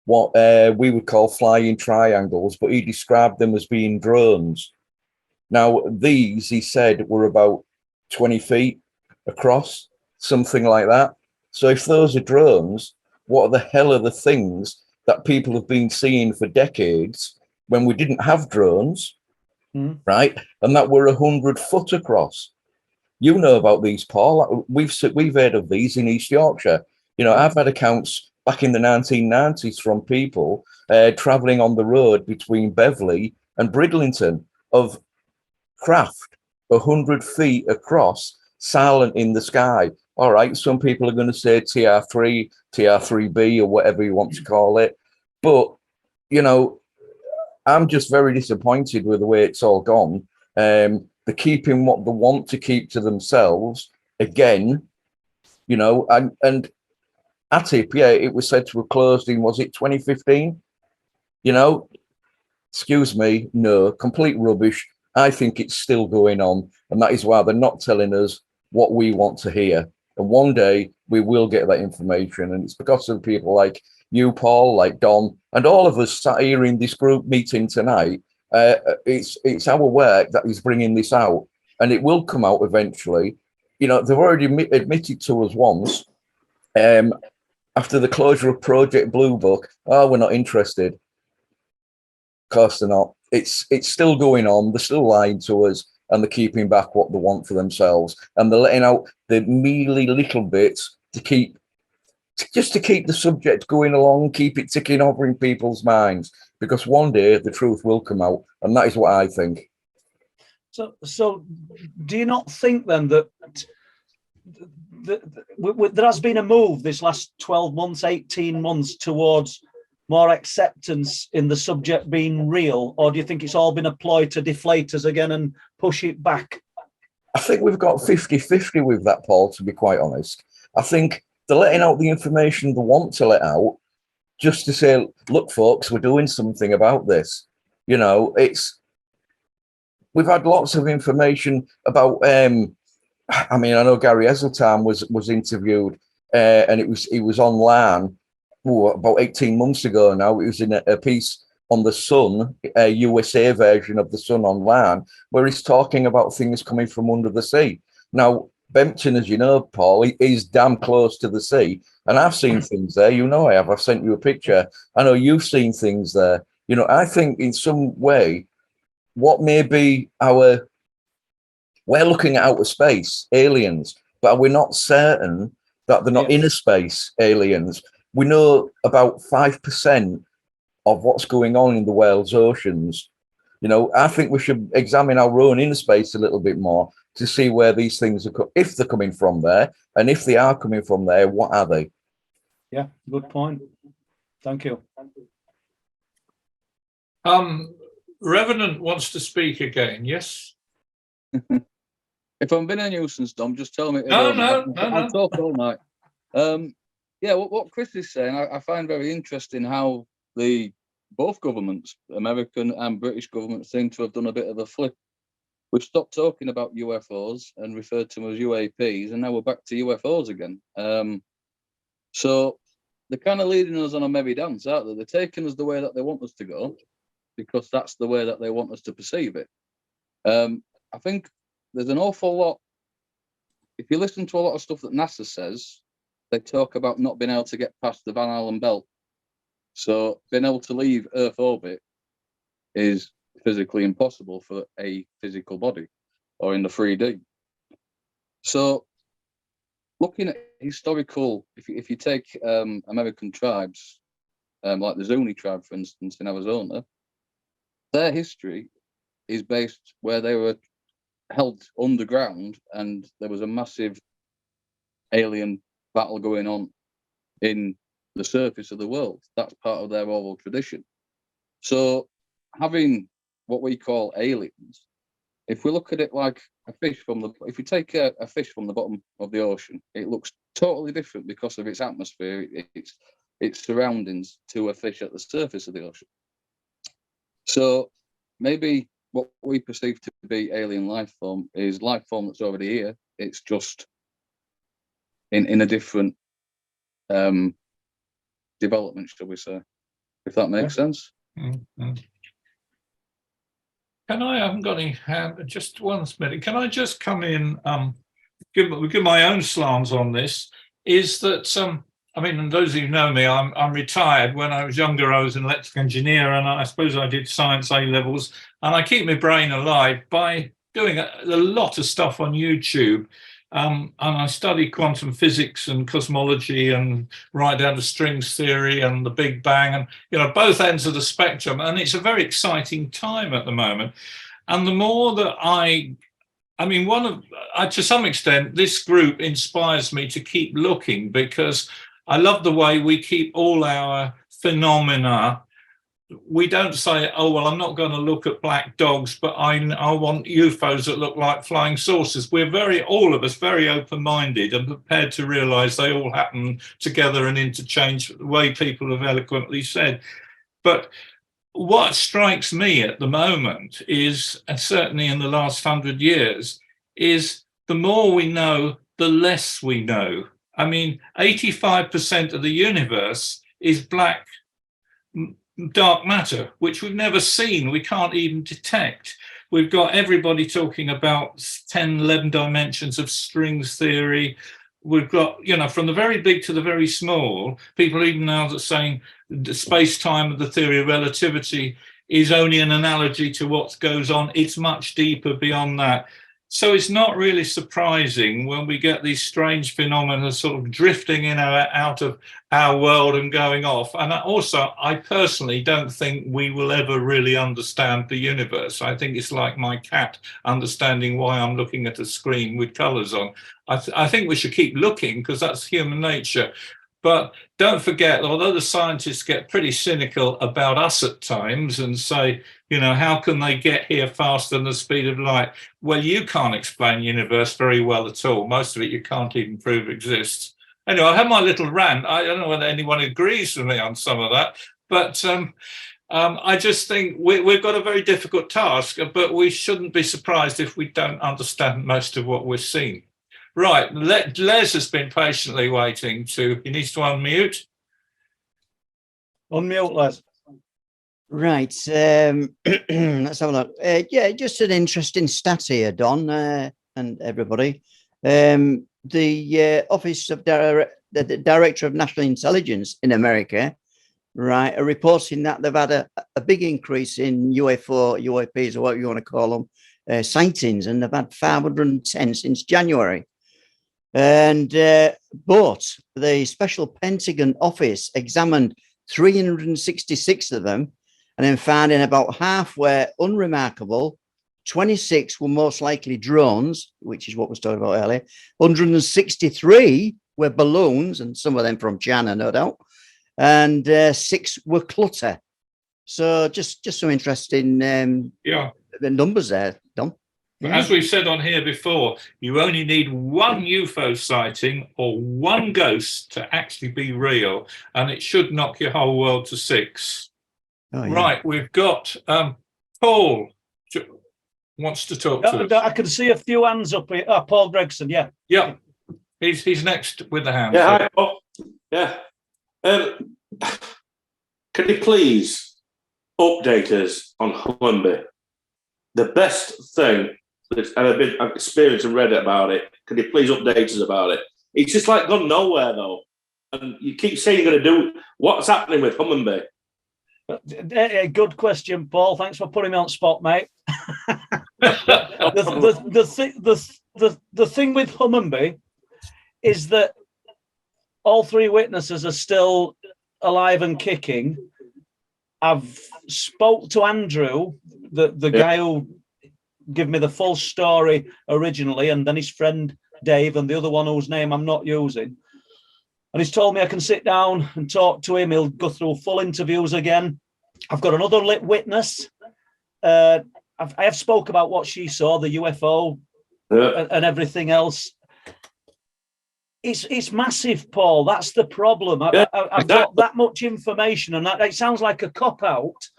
what we would call flying triangles, but he described them as being drones. Now, these, he said, were about 20 feet across, something like that. So if those are drones, what the hell are the things that people have been seeing for decades when we didn't have drones, right? And that were 100 foot across. You know about these, Paul. We've heard of these in East Yorkshire. You know, I've had accounts back in the 1990s from people traveling on the road between Beverley and Bridlington of craft 100 feet across, silent in the sky. All right, some people are going to say TR3, TR3B, or whatever you want to call it. But, you know, I'm just very disappointed with the way it's all gone. They're keeping what they want to keep to themselves again, you know, and ATIP, yeah, it was said to have closed in, was it 2015? You know, excuse me, no, complete rubbish. I think it's still going on, and that is why they're not telling us what we want to hear. And one day we will get that information, and it's because of people like you, Paul, like Don, and all of us sat here in this group meeting tonight. It's our work that is bringing this out, and it will come out eventually. You know, they've already admitted to us once. after the closure of Project Blue Book, oh, we're not interested. Of course they're not. It's still going on. They're still lying to us, and they're keeping back what they want for themselves, and they're letting out the mealy little bits to keep the subject going along, keep it ticking over in people's minds, because one day the truth will come out, and that is what I think. So do you not think then that there has been a move this last 12 months, 18 months towards more acceptance in the subject being real, or do you think it's all been a ploy to deflate us again and push it back? I think we've got 50-50 with that, Paul, to be quite honest. I think they're letting out the information they want to let out just to say, look, folks, we're doing something about this. You know, we've had lots of information about, I mean, I know Gary Eseltine was interviewed and he was online about 18 months ago now. It was in a piece on the Sun, a USA version of the Sun online, where he's talking about things coming from under the sea. Now, Bempton, as you know, Paul, is damn close to the sea, and I've seen things there. You know I have. I've sent you a picture. I know you've seen things there. You know, I think in some way, what may be we're looking at outer space aliens, but we're not certain that they're not inner space aliens. We know about 5% of what's going on in the world's oceans. You know, I think we should examine our own inner space a little bit more to see where these things are, if they're coming from there, and if they are coming from there, what are they? Yeah, good point. Thank you. Revenant wants to speak again. Yes. If I'm being a nuisance, Dom, just tell me. No. I'll talk all night. Yeah, what Chris is saying, I find very interesting how both governments, American and British government, seem to have done a bit of a flip. We've stopped talking about UFOs and referred to them as UAPs, and now we're back to UFOs again. So they're kind of leading us on a merry dance, aren't they? They're taking us the way that they want us to go, because that's the way that they want us to perceive it. I think there's an awful lot. If you listen to a lot of stuff that NASA says, they talk about not being able to get past the Van Allen belt. So being able to leave Earth orbit is physically impossible for a physical body or in the 3D. So looking at historical, if you take American tribes, like the Zuni tribe, for instance, in Arizona, their history is based where they were held underground and there was a massive alien battle going on in the surface of the world. That's part of their oral tradition. So having what we call aliens, if we look at it like a fish if you take a fish from the bottom of the ocean, it looks totally different because of its atmosphere, its surroundings, to a fish at the surface of the ocean. So maybe what we perceive to be alien life form is life form that's already here. It's just in a different development, shall we say, if that makes sense. Mm-hmm. I haven't got any hand, just one minute. Can I just come in, give my own slants on this? Is that, I mean, and those of you who know me, I'm retired. When I was younger, I was an electrical engineer, and I suppose I did science A levels, and I keep my brain alive by doing a lot of stuff on YouTube. And I study quantum physics and cosmology, and right down to strings theory and the Big Bang, and both ends of the spectrum. And it's a very exciting time at the moment. And the more that I mean, to some extent, this group inspires me to keep looking, because I love the way we keep all our phenomena. We don't say, oh, well, I'm not going to look at black dogs, but I want UFOs that look like flying saucers. We're all of us, very open-minded and prepared to realize they all happen together and interchange, the way people have eloquently said. But what strikes me at the moment is, and certainly in the last 100 years, is the more we know, the less we know. I mean, 85% of the universe is dark matter, which we've never seen, we can't even detect. We've got everybody talking about 10, 11 dimensions of strings theory. we've got, from the very big to the very small, people even now that saying the space-time of the theory of relativity is only an analogy to what goes on. It's much deeper beyond that. So it's not really surprising when we get these strange phenomena sort of drifting in out of our world and going off. And also, I personally don't think we will ever really understand the universe. I think it's like my cat understanding why I'm looking at a screen with colours on. I think we should keep looking because that's human nature. But don't forget, although the scientists get pretty cynical about us at times and say, how can they get here faster than the speed of light? Well, you can't explain the universe very well at all. Most of it you can't even prove exists. Anyway, I have my little rant. I don't know whether anyone agrees with me on some of that, but I just think we've got a very difficult task, but we shouldn't be surprised if we don't understand most of what we're seeing. Right, Les has been patiently waiting he needs to unmute. Unmute, Les. Right, let's have a look. Yeah, just an interesting stat here, Don, and everybody. The Office of the Director of National Intelligence in America, right, are reporting that they've had a big increase in UAPs, or what you want to call them, sightings, and they've had 510 since January. And but the special Pentagon office examined 366 of them, and then finding about half were unremarkable, 26 were most likely drones, which is what was talked about earlier, 163 were balloons, and some of them from China, no doubt, and 6 were clutter. So just some interesting the numbers there, Don. But as we've said on here before, you only need one UFO sighting or one ghost to actually be real, and it should knock your whole world to 6. Oh, yeah. Right, we've got Paul wants to talk to us. I can see a few hands up here. Oh, Paul Gregson, yeah. Yeah, he's next with the hand. Yeah, hi, Paul. Yeah. Can you please update us on Hummingbird? The best thing, and I've experienced and read about it. Can you please update us about it? It's just like gone nowhere though, and you keep saying you're going to do. What's happening with Hummingbird? Good question, Paul. Thanks for putting me on the spot, mate. The thing with Hummingbird is that all 3 witnesses are still alive and kicking. I've spoke to Andrew, the guy who gave me the full story originally, and then his friend Dave, and the other one whose name I'm not using. And he's told me I can sit down and talk to him. He'll go through full interviews again. I've got another witness. I have spoke about what she saw, the UFO and everything else. It's massive, Paul. That's the problem. I've got that much information, and it sounds like a cop-out.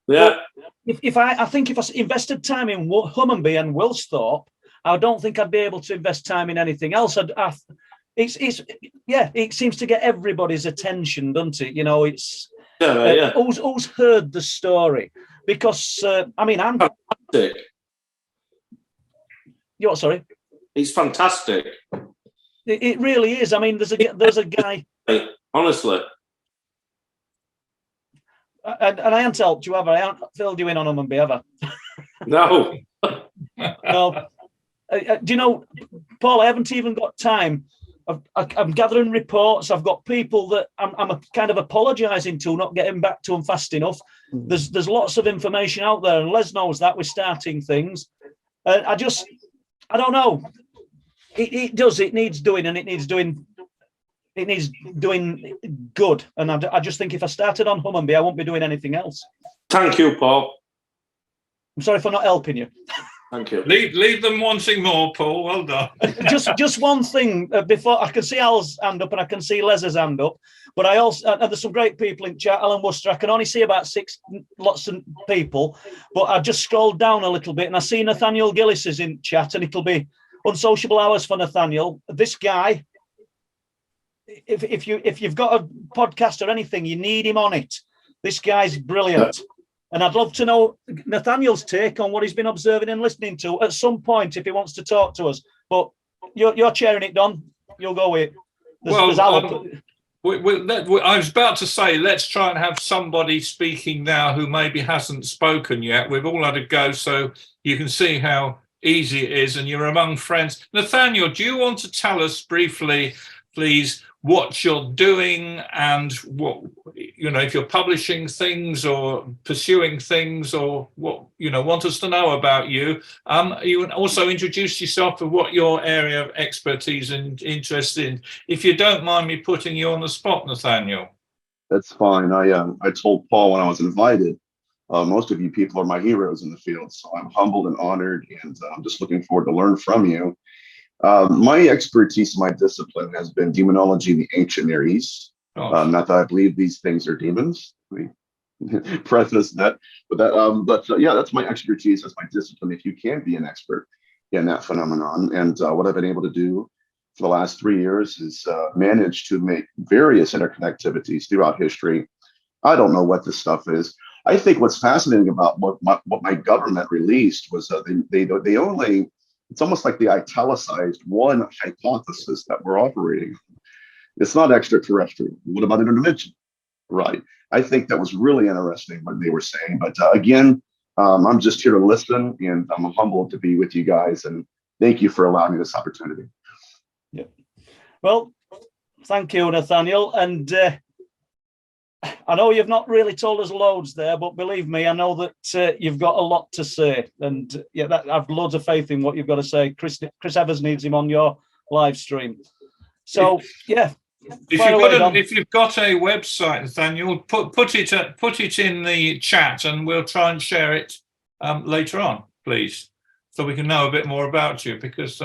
Yeah. If I think if I invested time in Hummingbird and Woolsthorpe, I don't think I'd be able to invest time in anything else. It seems to get everybody's attention, doesn't it? It's who's heard the story, because I'm fantastic. You're sorry. It's fantastic. It really is. I mean, there's a guy. Honestly. And I haven't helped you, have I? I haven't filled you in on Hummingbird, have I? No. No. Do you know, Paul, I haven't even got time. I'm gathering reports. I've got people that I'm kind of apologising to, not getting back to them fast enough. There's lots of information out there, and Les knows that we're starting things. I don't know. It needs doing, and it needs doing good. And I just think if I started on Hummingbird, I won't be doing anything else. Thank you, Paul. I'm sorry for not helping you. Thank you. Leave them wanting more, Paul. Well done. just one thing before I can see Al's hand up and I can see Les's hand up, but I also there's some great people in chat. Alan Worcester, I can only see about lots of people, but I just scrolled down a little bit and I see Nathaniel Gillis is in chat, and it'll be unsociable hours for Nathaniel. This guy, if you've got a podcast or anything, you need him on it. This guy's brilliant. And I'd love to know Nathaniel's take on what he's been observing and listening to at some point if he wants to talk to us. But you're chairing it, Don. you'll go with? Well, I was about to say, let's try and have somebody speaking now who maybe hasn't spoken yet. We've all had a go, so you can see how easy it is, and you're among friends. Nathaniel, do you want to tell us briefly, please, what you're doing and what, if you're publishing things or pursuing things, or what, want us to know about you? You also introduce yourself and what your area of expertise and interest in. If you don't mind me putting you on the spot, Nathaniel. That's fine. I told Paul when I was invited, most of you people are my heroes in the field, so I'm humbled and honored, and I'm just looking forward to learn from you. My expertise, my discipline has been demonology in the ancient Near East. Not that I believe these things are demons. We preface that, but yeah, that's my expertise. That's my discipline. If you can be an expert in that phenomenon, and what I've been able to do for the last 3 years is manage to make various interconnectivities throughout history. I don't know what this stuff is. I think what's fascinating about what my government released was they only. It's almost like they italicized one hypothesis that we're operating. It's not extraterrestrial. What about interdimensional? Right. I think that was really interesting what they were saying. But again, I'm just here to listen, and I'm humbled to be with you guys. And thank you for allowing me this opportunity. Yeah. Well, thank you, Nathaniel. And I know you've not really told us loads there, but believe me, I know that you've got a lot to say. And yeah, I've loads of faith in what you've got to say. Chris Evers needs him on your live stream. So yeah, if you've got a website, Nathaniel, put it in the chat, and we'll try and share it later on, please, so we can know a bit more about you. Because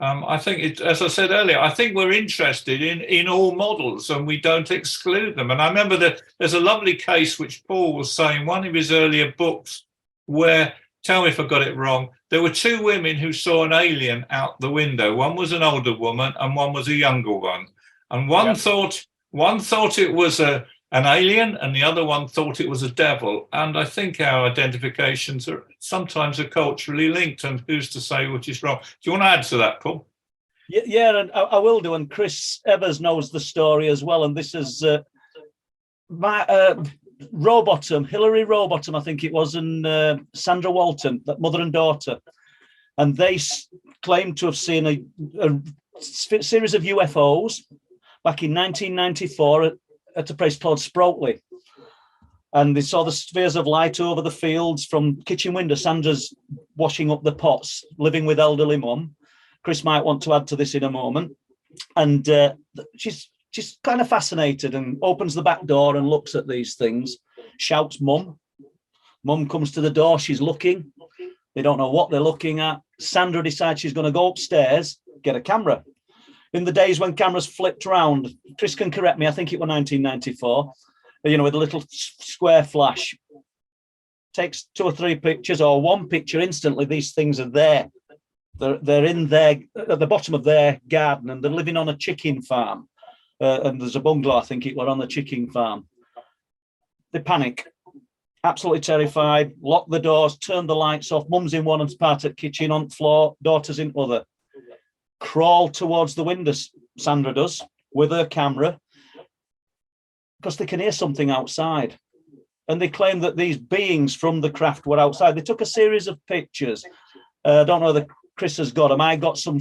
I think, as I said earlier, I think we're interested in all models, and we don't exclude them. And I remember that there's a lovely case which Paul was saying, one of his earlier books, where, tell me if I got it wrong, there were two women who saw an alien out the window. One was an older woman and one was a younger one. And one thought it was an alien, and the other one thought it was a devil. And I think our identifications are sometimes culturally linked, and who's to say which is wrong? Do you want to add to that, Paul? Yeah, and I will do. And Chris Evers knows the story as well. And this is Rowbottom, Hilary Rowbottom, I think it was, and Sandra Walton, that mother and daughter. And they claimed to have seen a series of UFOs back in 1994 at a place called Sproutley. And they saw the spheres of light over the fields from kitchen window. Sandra's washing up the pots, living with elderly mum. Chris might want to add to this in a moment. And she's kind of fascinated and opens the back door and looks at these things, shouts mum. Mum comes to the door, she's looking. They don't know what they're looking at. Sandra decides she's going to go upstairs, get a camera. In the days when cameras flipped around, Chris can correct me, I think it was 1994, with a little square flash. Takes 2 or 3 pictures or one picture, instantly these things are there. They're in there at the bottom of their garden, and they're living on a chicken farm. And there's a bungalow, I think it was, on the chicken farm. They panic, absolutely terrified, lock the doors, turn the lights off. Mum's in one part of the kitchen on the floor, daughter's in other. Crawl towards the windows, Sandra does, with her camera, because they can hear something outside. And they claim that these beings from the craft were outside. They took a series of pictures. I don't know that Chris has got them. I got some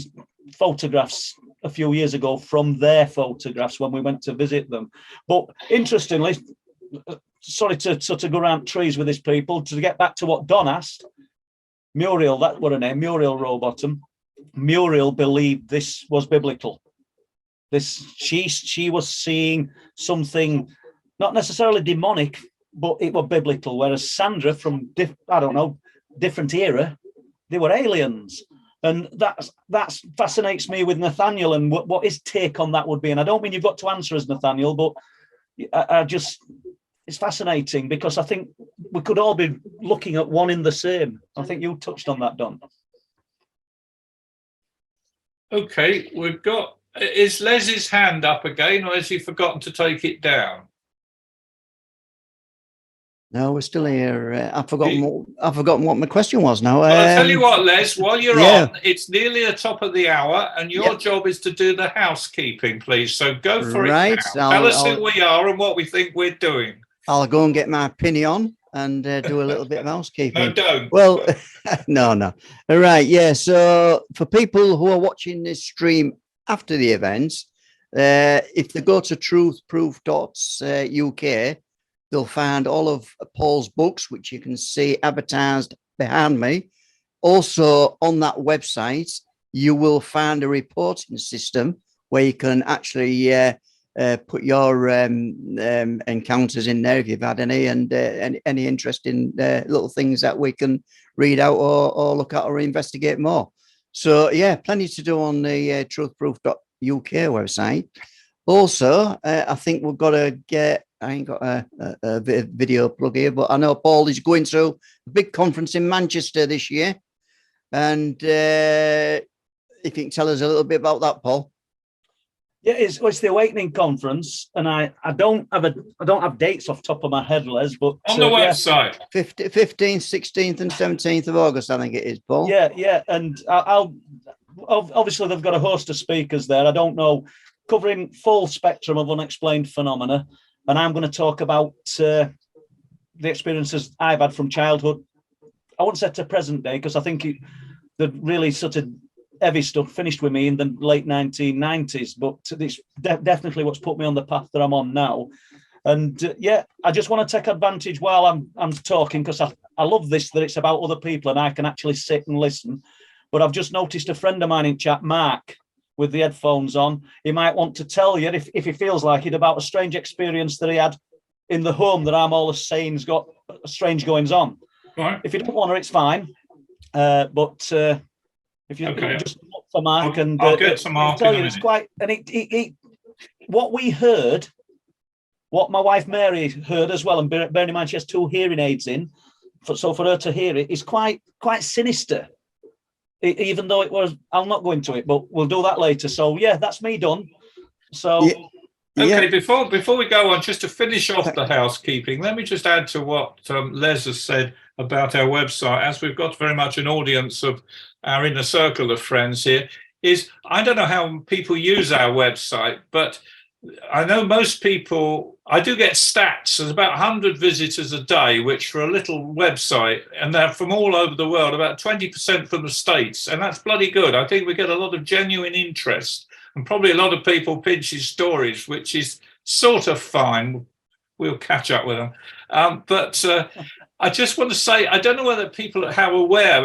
photographs a few years ago from their photographs when we went to visit them. But interestingly, sorry to sort of go around trees with these people, to get back to what Don asked, Muriel, that was her name, Muriel Rowbottom. Muriel believed this was biblical. She was seeing something not necessarily demonic, but it was biblical. Whereas Sandra, from different era, they were aliens, and that fascinates me with Nathaniel and what his take on that would be. And I don't mean you've got to answer as Nathaniel, but it's fascinating, because I think we could all be looking at one in the same. I think you touched on that, Don. Okay, is Les's hand up again, or has he forgotten to take it down? No, we're still here. I've forgotten what my question was now. Well, I'll tell you what, Les, while you're yeah. on, it's nearly the top of the hour, and your job is to do the housekeeping, please. So go for it now. Tell us who we are and what we think we're doing. I'll go and get my pinny on and do a little bit of housekeeping. No, don't. Well, no. All right, yeah. So for people who are watching this stream after the events, if they go to truthproof.uk, they'll find all of Paul's books, which you can see advertised behind me. Also, on that website, you will find a reporting system where you can actually put your encounters in there if you've had any, and any interesting little things that we can read out or look at or investigate more. So, yeah, plenty to do on the truthproof.uk website. Also, I think we've got to get, I ain't got a video plug here, but I know Paul is going through a big conference in Manchester this year. And if you can tell us a little bit about that, Paul. Yeah, it's the Awakening Conference, and I don't have dates off the top of my head, Les, but on the website, 15th, 16th, and 17th of August, I think it is, Paul. Yeah, and I'll obviously they've got a host of speakers there. I don't know, covering full spectrum of unexplained phenomena, and I'm going to talk about the experiences I've had from childhood. I wouldn't say to present day, because I think the really sort of heavy stuff finished with me in the late 1990s, but it's definitely what's put me on the path that I'm on now. And I just want to take advantage while I'm talking, because I love this, that it's about other people and I can actually sit and listen. But I've just noticed a friend of mine in chat, Mark, with the headphones on. He might want to tell you, if he feels like it, about a strange experience that he had in the home that I'm always saying's got strange goings on. Right. If you don't want to, it's fine. But if you just look for Mark, I'll get some Mark. Tell you, it's quite, and it what we heard, what my wife Mary heard as well, and bearing in mind she has 2 hearing aids in, so for her to hear it is quite sinister. Even though it was, I'll not go into it, but we'll do that later. So yeah, that's me done. So okay, before we go on, just to finish off the housekeeping, let me just add to what Les has said about our website, as we've got very much an audience of our inner circle of friends here. Is I don't know how people use our website, but I know most people, I do get stats. There's about 100 visitors a day, which for a little website, and they're from all over the world, about 20% from the States. And that's bloody good. I think we get a lot of genuine interest, and probably a lot of people pinch his stories, which is sort of fine. We'll catch up with them. But I just want to say, I don't know whether people are how aware,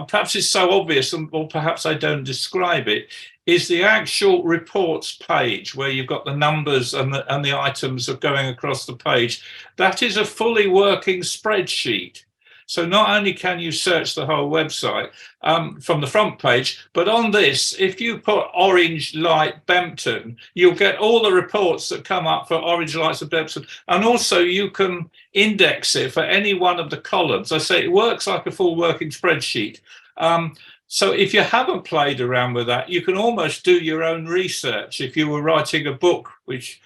perhaps it's so obvious, or perhaps I don't describe it, is the actual reports page where you've got the numbers and the items of going across the page. That is a fully working spreadsheet. So not only can you search the whole website from the front page, but on this, if you put Orange Light Bempton, you'll get all the reports that come up for Orange Lights of Bempton. And also you can index it for any one of the columns. I say it works like a full working spreadsheet. So if you haven't played around with that, you can almost do your own research if you were writing a book, which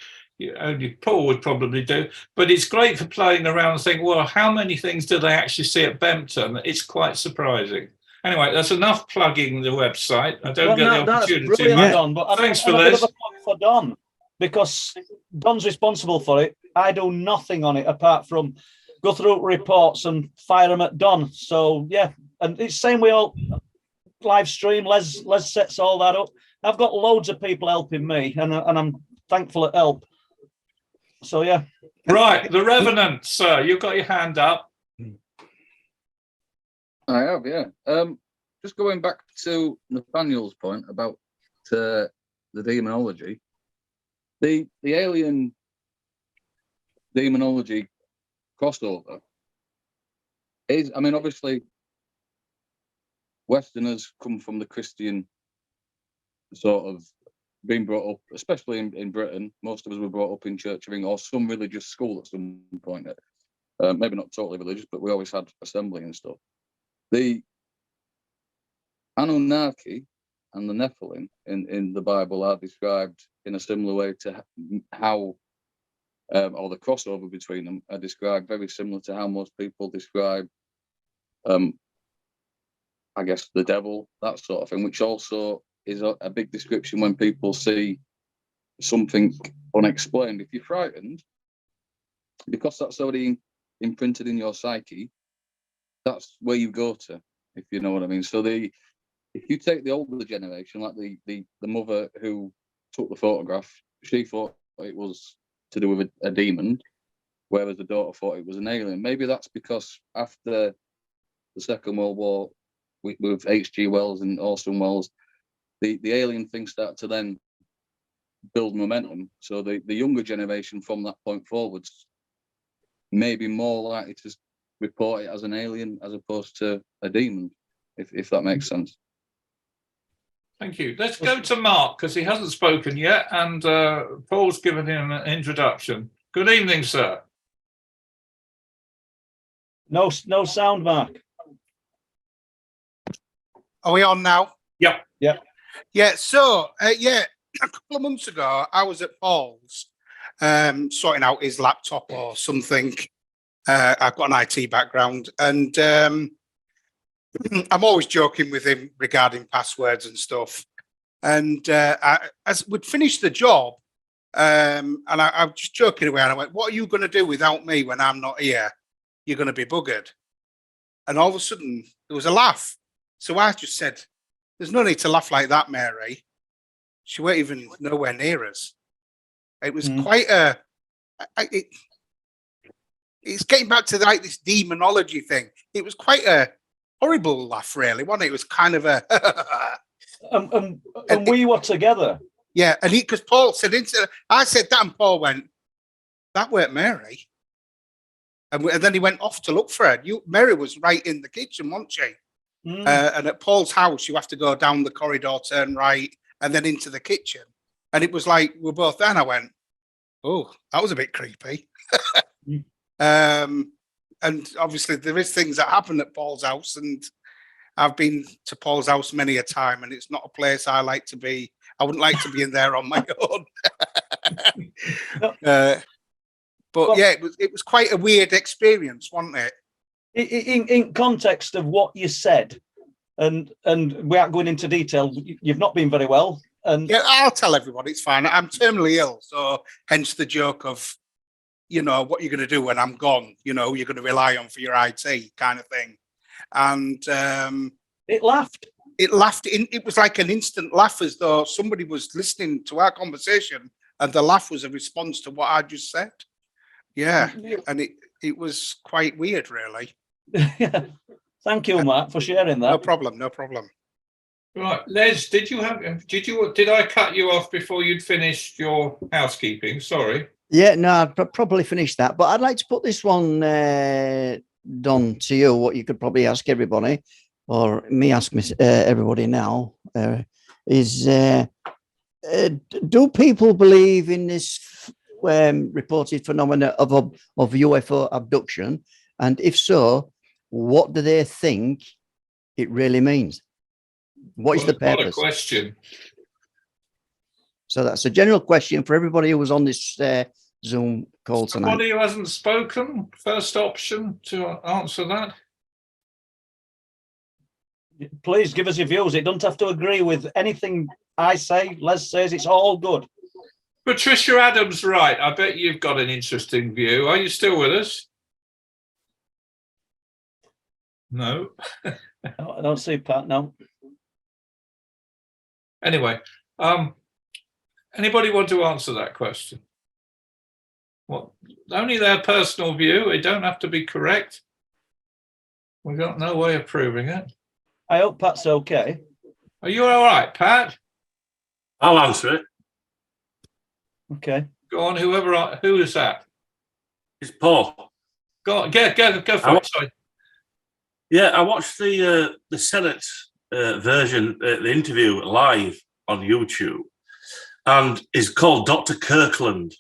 only Paul would probably do. But it's great for playing around and thinking, well, how many things do they actually see at Bempton? It's quite surprising. Anyway, that's enough plugging the website. I don't get the opportunity. Don, but thanks for this. this. A plug for Don, because Don's responsible for it. I do nothing on it apart from go through reports and fire them at Don. So yeah, and it's same way all live stream. Les sets all that up. I've got loads of people helping me, and I'm thankful at help. So yeah. Right, the Revenant, sir, you've got your hand up. I have, yeah. Just going back to Nathaniel's point about the demonology, the alien demonology crossover is, I mean, obviously, Westerners come from the Christian sort of being brought up, especially in Britain. Most of us were brought up in Church of England or some religious school at some point. Maybe not totally religious, but we always had assembly and stuff. The Anunnaki and the Nephilim in the Bible are described in a similar way to how or the crossover between them, are described very similar to how most people describe, I guess, the devil, that sort of thing, which also is a big description when people see something unexplained. If you're frightened, because that's already imprinted in your psyche, that's where you go to, if you know what I mean. So if you take the older generation, like the mother who took the photograph, she thought it was to do with a demon, whereas the daughter thought it was an alien. Maybe that's because after the Second World War, with H.G. Wells and Orson Welles, the alien thing started to then build momentum. So the younger generation from that point forwards may be more likely to report it as an alien as opposed to a demon, if that makes sense. Thank you. Let's go to Mark, because he hasn't spoken yet, and Paul's given him an introduction. Good evening, sir. No sound, Mark. Are we on now? Yep. Yep. Yeah. So, a couple of months ago, I was at Paul's sorting out his laptop or something. I've got an IT background, and I'm always joking with him regarding passwords and stuff. And as we'd finished the job, and I was just joking away, and I went, "What are you going to do without me when I'm not here? You're going to be buggered." And all of a sudden, there was a laugh. So I just said, "There's no need to laugh like that, Mary. She weren't even nowhere near us." It was quite it's getting back to like this demonology thing. It was quite a horrible laugh, really, wasn't it? It was kind of a and we were together. Yeah, and because Paul said, I said that, and Paul went, "That weren't Mary." And then he went off to look for her. Mary was right in the kitchen, wasn't she? And at Paul's house, you have to go down the corridor, turn right, and then into the kitchen. And it was like, we're both there, and I went, "Oh, that was a bit creepy." And obviously there is things that happen at Paul's house, and I've been to Paul's house many a time, and it's not a place I like to be. I wouldn't like to be in there on my own. But yeah, it was quite a weird experience, wasn't it? In context of what you said, and we aren't going into detail, you've not been very well. And yeah, I'll tell everyone it's fine. I'm terminally ill, so hence the joke of, what you're going to do when I'm gone. You're going to rely on for your IT kind of thing. And it laughed. It laughed. It was like an instant laugh, as though somebody was listening to our conversation, and the laugh was a response to what I just said. Yeah, and it was quite weird, really. Thank you, Mark, for sharing that. No problem. Right, Les, did I cut you off before you'd finished your housekeeping? Sorry. Yeah, no, I'd probably finished that, but I'd like to put this one, Don, to you. What you could probably ask everybody, or me ask everybody now, is do people believe in this reported phenomena of UFO abduction? And if so, what do they think it really means? What is the purpose? What a question. So that's a general question for everybody who was on this Zoom call tonight. Somebody who hasn't spoken, first option to answer that. Please give us your views. It doesn't have to agree with anything I say. Les says it's all good. Patricia Adams, right. I bet you've got an interesting view. Are you still with us? No. I don't see Pat, no. Anyway, anybody want to answer that question? Well, only their personal view. It don't have to be correct. We've got no way of proving it. I hope Pat's okay. Are you all right, Pat? I'll answer it. Okay. Go on, who is that? It's Paul. Go on, go for it. Sorry. Yeah, I watched the Senate version, the interview live on YouTube, and it's called Dr. Kirkland,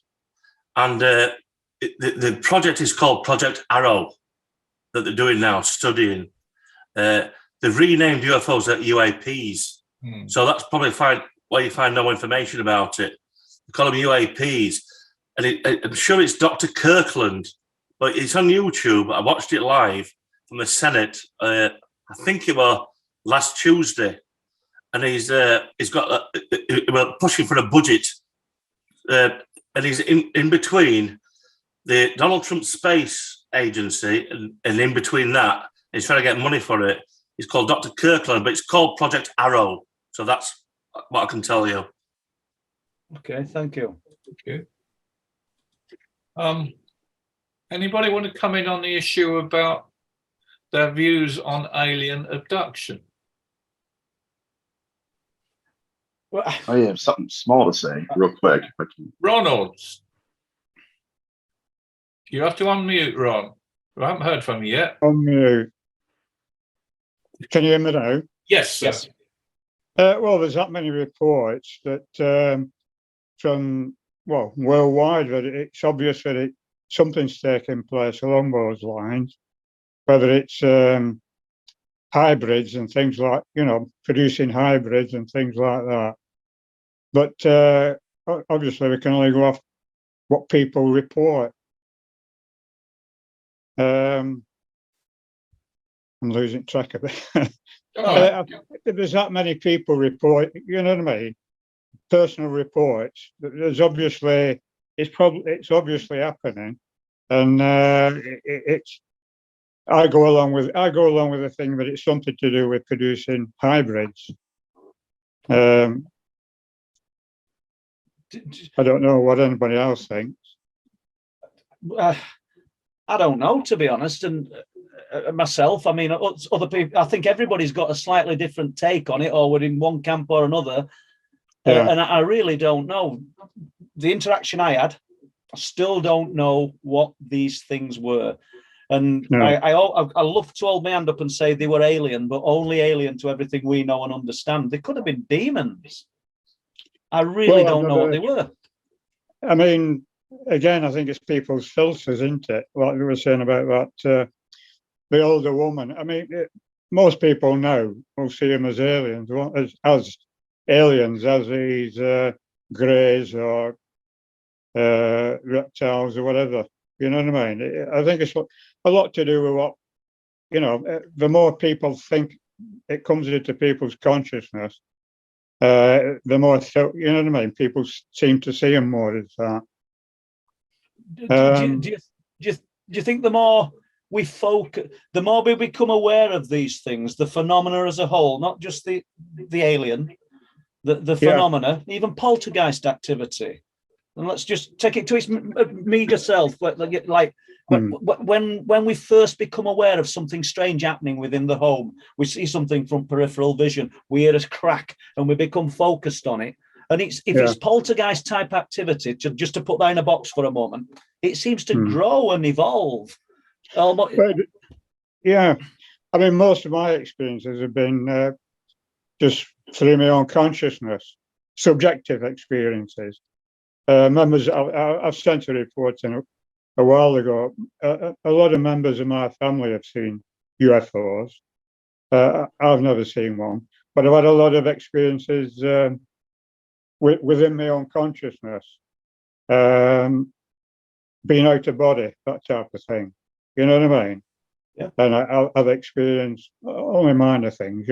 and the project is called Project Arrow that they're doing now, studying. They've renamed UFOs at UAPs, so that's probably why you find no information about it. They call them UAPs. and I'm sure it's Dr. Kirkland, but it's on YouTube. I watched it live from the Senate. I think it was last Tuesday, and he's got pushing for a budget, and he's in between the Donald Trump Space Agency, and in between that, he's trying to get money for it. He's called Dr. Kirkland, but it's called Project Arrow. So that's what I can tell you. Okay, thank you. Okay. Anybody want to come in on the issue about their views on alien abduction? I have something small to say real quick. Ronald, you have to unmute, Ron. I haven't heard from you yet. Unmute. Can you hear me now? Yes, sir. Yes. Well, there's that many reports that from, well, worldwide, that it's obvious that something's taking place along those lines, whether it's hybrids and things like, producing hybrids and things like that. But obviously, we can only go off what people report. I'm losing track of it. There's that many people report, you know what I mean? Personal reports. There's obviously, it's obviously happening, and I go along with the thing that it's something to do with producing hybrids. I don't know what anybody else thinks. I don't know, to be honest, and myself. I mean, other people. I think everybody's got a slightly different take on it, or we're in one camp or another. Yeah. And I really don't know. The interaction I had, I still don't know what these things were. And No. I love to hold my hand up and say they were alien, but only alien to everything we know and understand. They could have been demons. I really don't know what they were. I mean, again, I think it's people's filters, isn't it? Like we were saying about that, the older woman. I mean, most people now will see them as aliens, as aliens, as these greys or reptiles or whatever. You know what I mean? I think it's a lot to do with what, the more people think it comes into people's consciousness, the more, you know what I mean? People seem to see them more as that. Do you think the more we focus, the more we become aware of these things, the phenomena as a whole, not just the alien, the phenomena, even poltergeist activity, and let's just take it to its meager self, like when we first become aware of something strange happening within the home, we see something from peripheral vision, we hear a crack, and we become focused on it. And if it's poltergeist type activity, just to put that in a box for a moment, it seems to grow and evolve. Yeah, I mean, most of my experiences have been just through my own consciousness, subjective experiences. Members, I've sent a report in a while ago. A lot of members of my family have seen UFOs. I've never seen one, but I've had a lot of experiences within my own consciousness, being out of body, that type of thing. You know what I mean? Yeah. And I've experienced only minor things,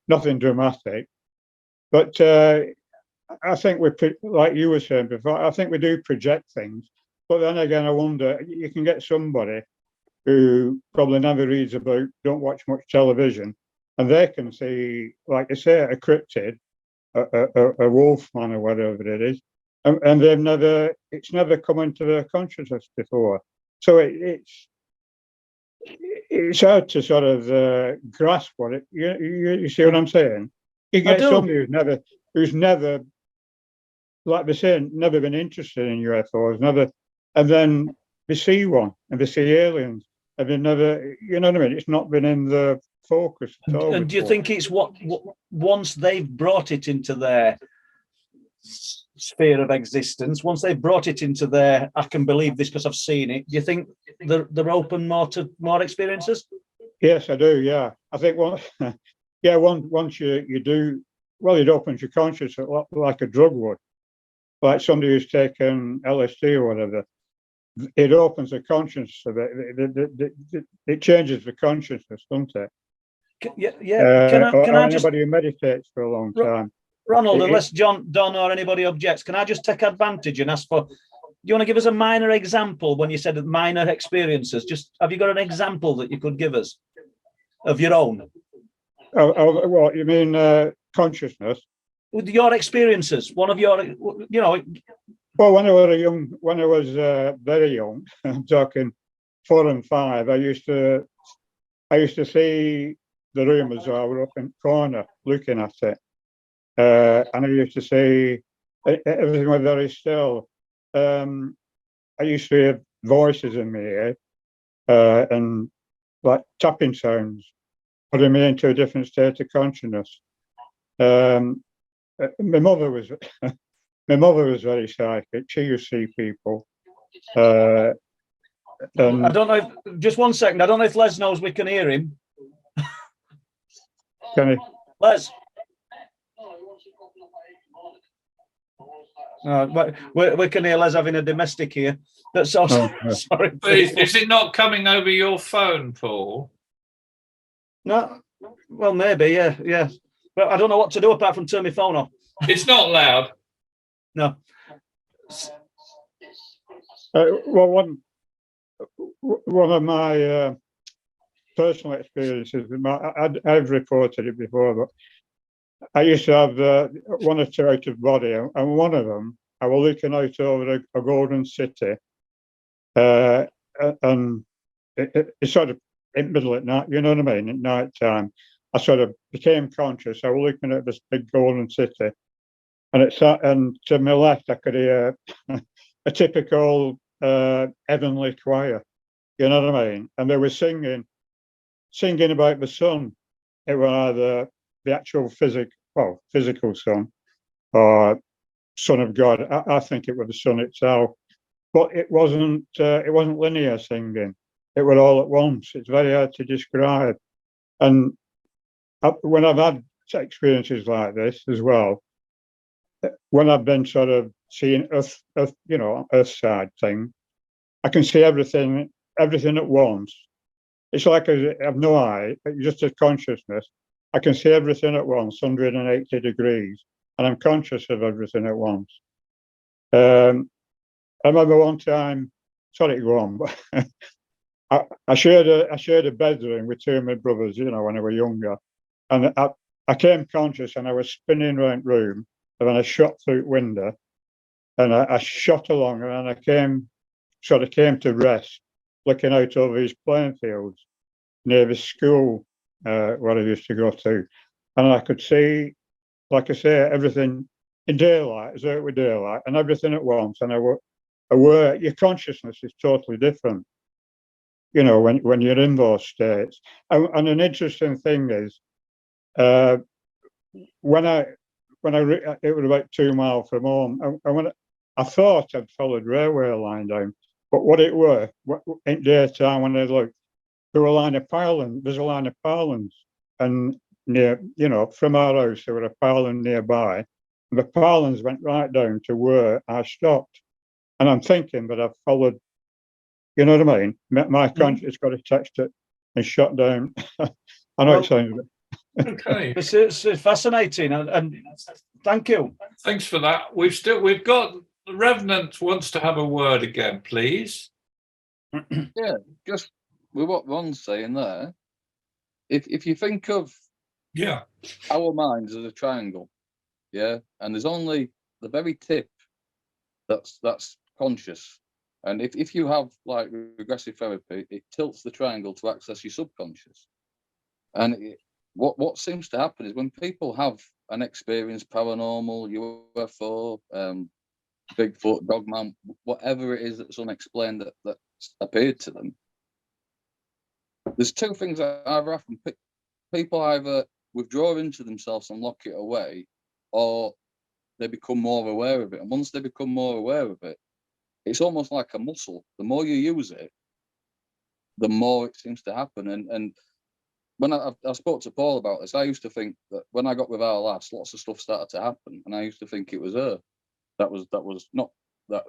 nothing dramatic. But I think like you were saying before, I think we do project things. But then again, I wonder, you can get somebody who probably never reads about, don't watch much television, and they can see, like I say, a cryptid, a wolf man or whatever it is, and it's never come into their consciousness before. So it's hard to sort of grasp what it. You see what I'm saying? You get somebody who's never, like they're saying, never been interested in UFOs, never, and then they see one and they see aliens, and they never, you know what I mean? It's not been in the focus at all. And do you think it's what once they've brought it into their sphere of existence, once they've brought it into their, I can believe this because I've seen it, do you think they're open more to more experiences? Yes, I do. Yeah, I think once you do, well, it opens your consciousness like a drug would. like somebody who's taken LSD or whatever, it opens the consciousness of it. It changes the consciousness, doesn't it? Yeah. Can I just, anybody who meditates for a long time. Ronald, unless Don or anybody objects, can I just take advantage and ask for? Do you want to give us a minor example when you said minor experiences? Just have you got an example that you could give us of your own? What you mean, consciousness? With your experiences, one of your, Well, when I was very young, I'm talking 4 and 5. I used to see the room as though I were up in the corner looking at it, and I used to see everything was very still. I used to hear voices in my ear and like tapping sounds, putting me into a different state of consciousness. My mother was very psychic. She used to see people. I don't know if, just one second. I don't know if Les knows we can hear him. Can he? Les. We can hear Les having a domestic here. That's so sorry. Is it not coming over your phone, Paul? No. Well, maybe, yeah. But I don't know what to do apart from turn my phone off. It's not loud. No. Well, one of my personal experiences, I've reported it before, but I used to have one or two out of body, and one of them, I was looking out over a golden city, and it's sort of in the middle at night, you know what I mean, at night time. I sort of became conscious. I was looking at this big golden city, and and to my left, I could hear a typical heavenly choir, you know what I mean? And they were singing about the sun. It was either the actual physical sun or Son of God. I think it was the sun itself, but it wasn't linear singing. It was all at once. It's very hard to describe. And when I've had experiences like this as well, when I've been sort of seeing Earth side thing, I can see everything at once. It's like I have no eye, just a consciousness. I can see everything at once, 180 degrees, and I'm conscious of everything at once. I remember one time, sorry to go on, but I shared a bedroom with two of my brothers, when I was younger, and I came conscious and I was spinning around the room, and then I shot through the window, and I shot along, and I came to rest, looking out over these playing fields near the school where I used to go to, and I could see, like I say, everything in daylight, as though it were daylight, and everything at once. And I was aware. Your consciousness is totally different, when you're in those states. And an interesting thing is, it was about 2 miles from home, and when I thought I'd followed railway line down, but what it were in daytime when I looked, there were a line of pylons. There's a line of pylons, and near, from our house there were a pylon nearby, and the pylons went right down to where I stopped. And I'm thinking that I've followed, you know what I mean? My conscience got attached to it and shot down. I know it sounds a bit. Okay. It's fascinating, and thank you. Thanks for that. We've got the Revenant wants to have a word again, please. Yeah, just with what Ron's saying there. If you think of our minds as a triangle, and there's only the very tip that's conscious, and if you have like regressive therapy, it tilts the triangle to access your subconscious. And what seems to happen is when people have an experience, paranormal, UFO, Bigfoot, Dogman, whatever it is that's unexplained that's appeared to them, there's two things that either happen. People either withdraw into themselves and lock it away, or they become more aware of it. And once they become more aware of it, it's almost like a muscle. The more you use it, the more it seems to happen. And when I spoke to Paul about this, I used to think that when I got with our lads, lots of stuff started to happen, and I used to think it was her. that was not that.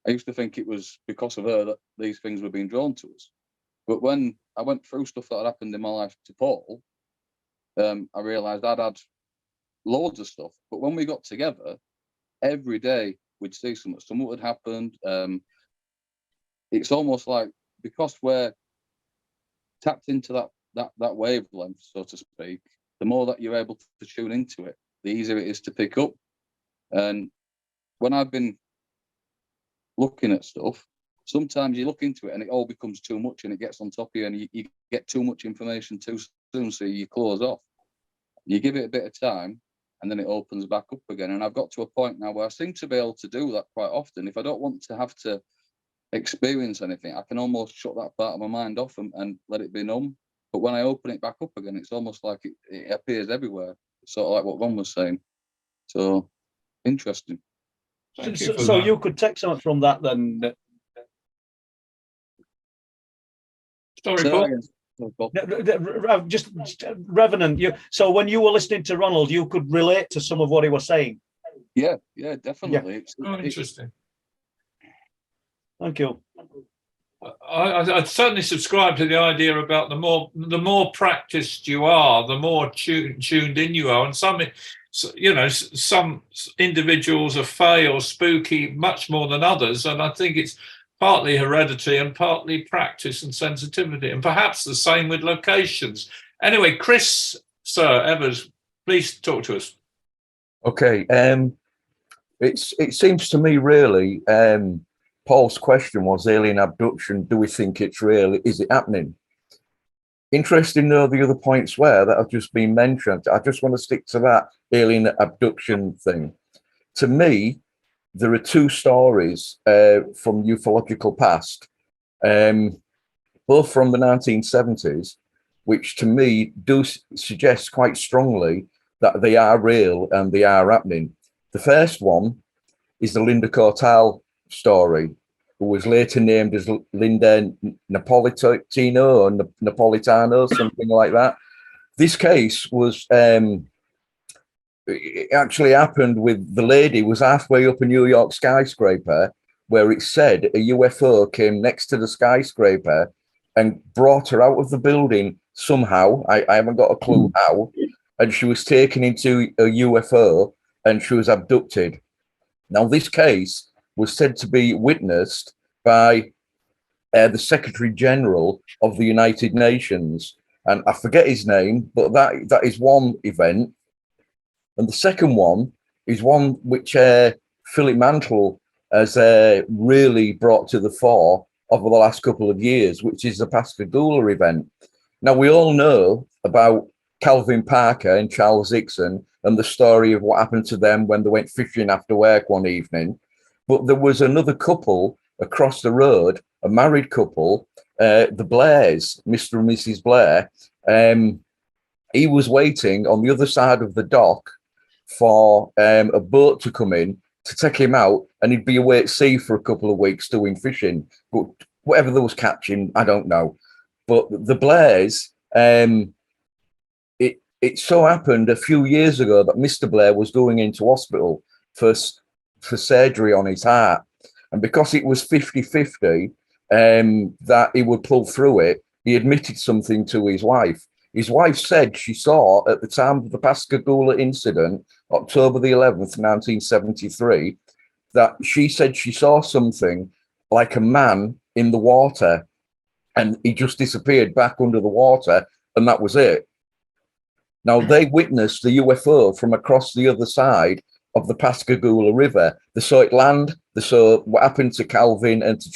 I used to think it was because of her that these things were being drawn to us. But when I went through stuff that had happened in my life to Paul, I realised I'd had loads of stuff. But when we got together, every day we'd see something had happened. It's almost like, because we're tapped into that wavelength, so to speak, the more that you're able to tune into it, the easier it is to pick up. And when I've been looking at stuff, sometimes you look into it and it all becomes too much and it gets on top of you, and you get too much information too soon, so you close off. You give it a bit of time and then it opens back up again. And I've got to a point now where I seem to be able to do that quite often. If I don't want to have to experience anything, I can almost shut that part of my mind off and let it be numb. But when I open it back up again, it's almost like it appears everywhere. It's sort of like what Ron was saying. So, interesting. So you could take something from that then. Sorry, Paul. Just Revenant. So when you were listening to Ronald, you could relate to some of what he was saying. Yeah, definitely. Yeah. Interesting. Thank you. I'd certainly subscribe to the idea about the more practiced you are, the more tuned in you are, and some individuals are fey or spooky much more than others, and I think it's partly heredity and partly practice and sensitivity, and perhaps the same with locations. Anyway, Chris, Sir Evers, please talk to us. Okay, it seems to me really, Paul's question was alien abduction. Do we think it's real? Is it happening? Interesting, though, the other points were that have just been mentioned. I just want to stick to that alien abduction thing. To me, there are two stories from ufological past, both from the 1970s, which to me do suggest quite strongly that they are real and they are happening. The first one is the Linda Cortal story, who was later named as Linda Napolitano or Napolitano, something like that. This case was... it actually happened with the lady was halfway up a New York skyscraper, where it said a UFO came next to the skyscraper and brought her out of the building somehow. I haven't got a clue how. And she was taken into a UFO and she was abducted. Now, this case was said to be witnessed by the Secretary General of the United Nations. And I forget his name, but that is one event. And the second one is one which Philip Mantle has really brought to the fore over the last couple of years, which is the Pascagoula event. Now, we all know about Calvin Parker and Charles Dixon and the story of what happened to them when they went fishing after work one evening. But there was another couple across the road, a married couple, the Blairs, Mr. and Mrs. Blair. He was waiting on the other side of the dock for a boat to come in to take him out, and he'd be away at sea for a couple of weeks doing fishing. But whatever they was catching, I don't know. But the Blairs, it so happened a few years ago that Mr. Blair was going into hospital for surgery on his heart. And because it was 50-50 that he would pull through it, he admitted something to his wife. His wife said she saw at the time of the Pascagoula incident, October the 11th, 1973, that she said she saw something like a man in the water and he just disappeared back under the water, and that was it. Now, they witnessed the UFO from across the other side of the Pascagoula River. They saw it land. They saw what happened to Calvin and to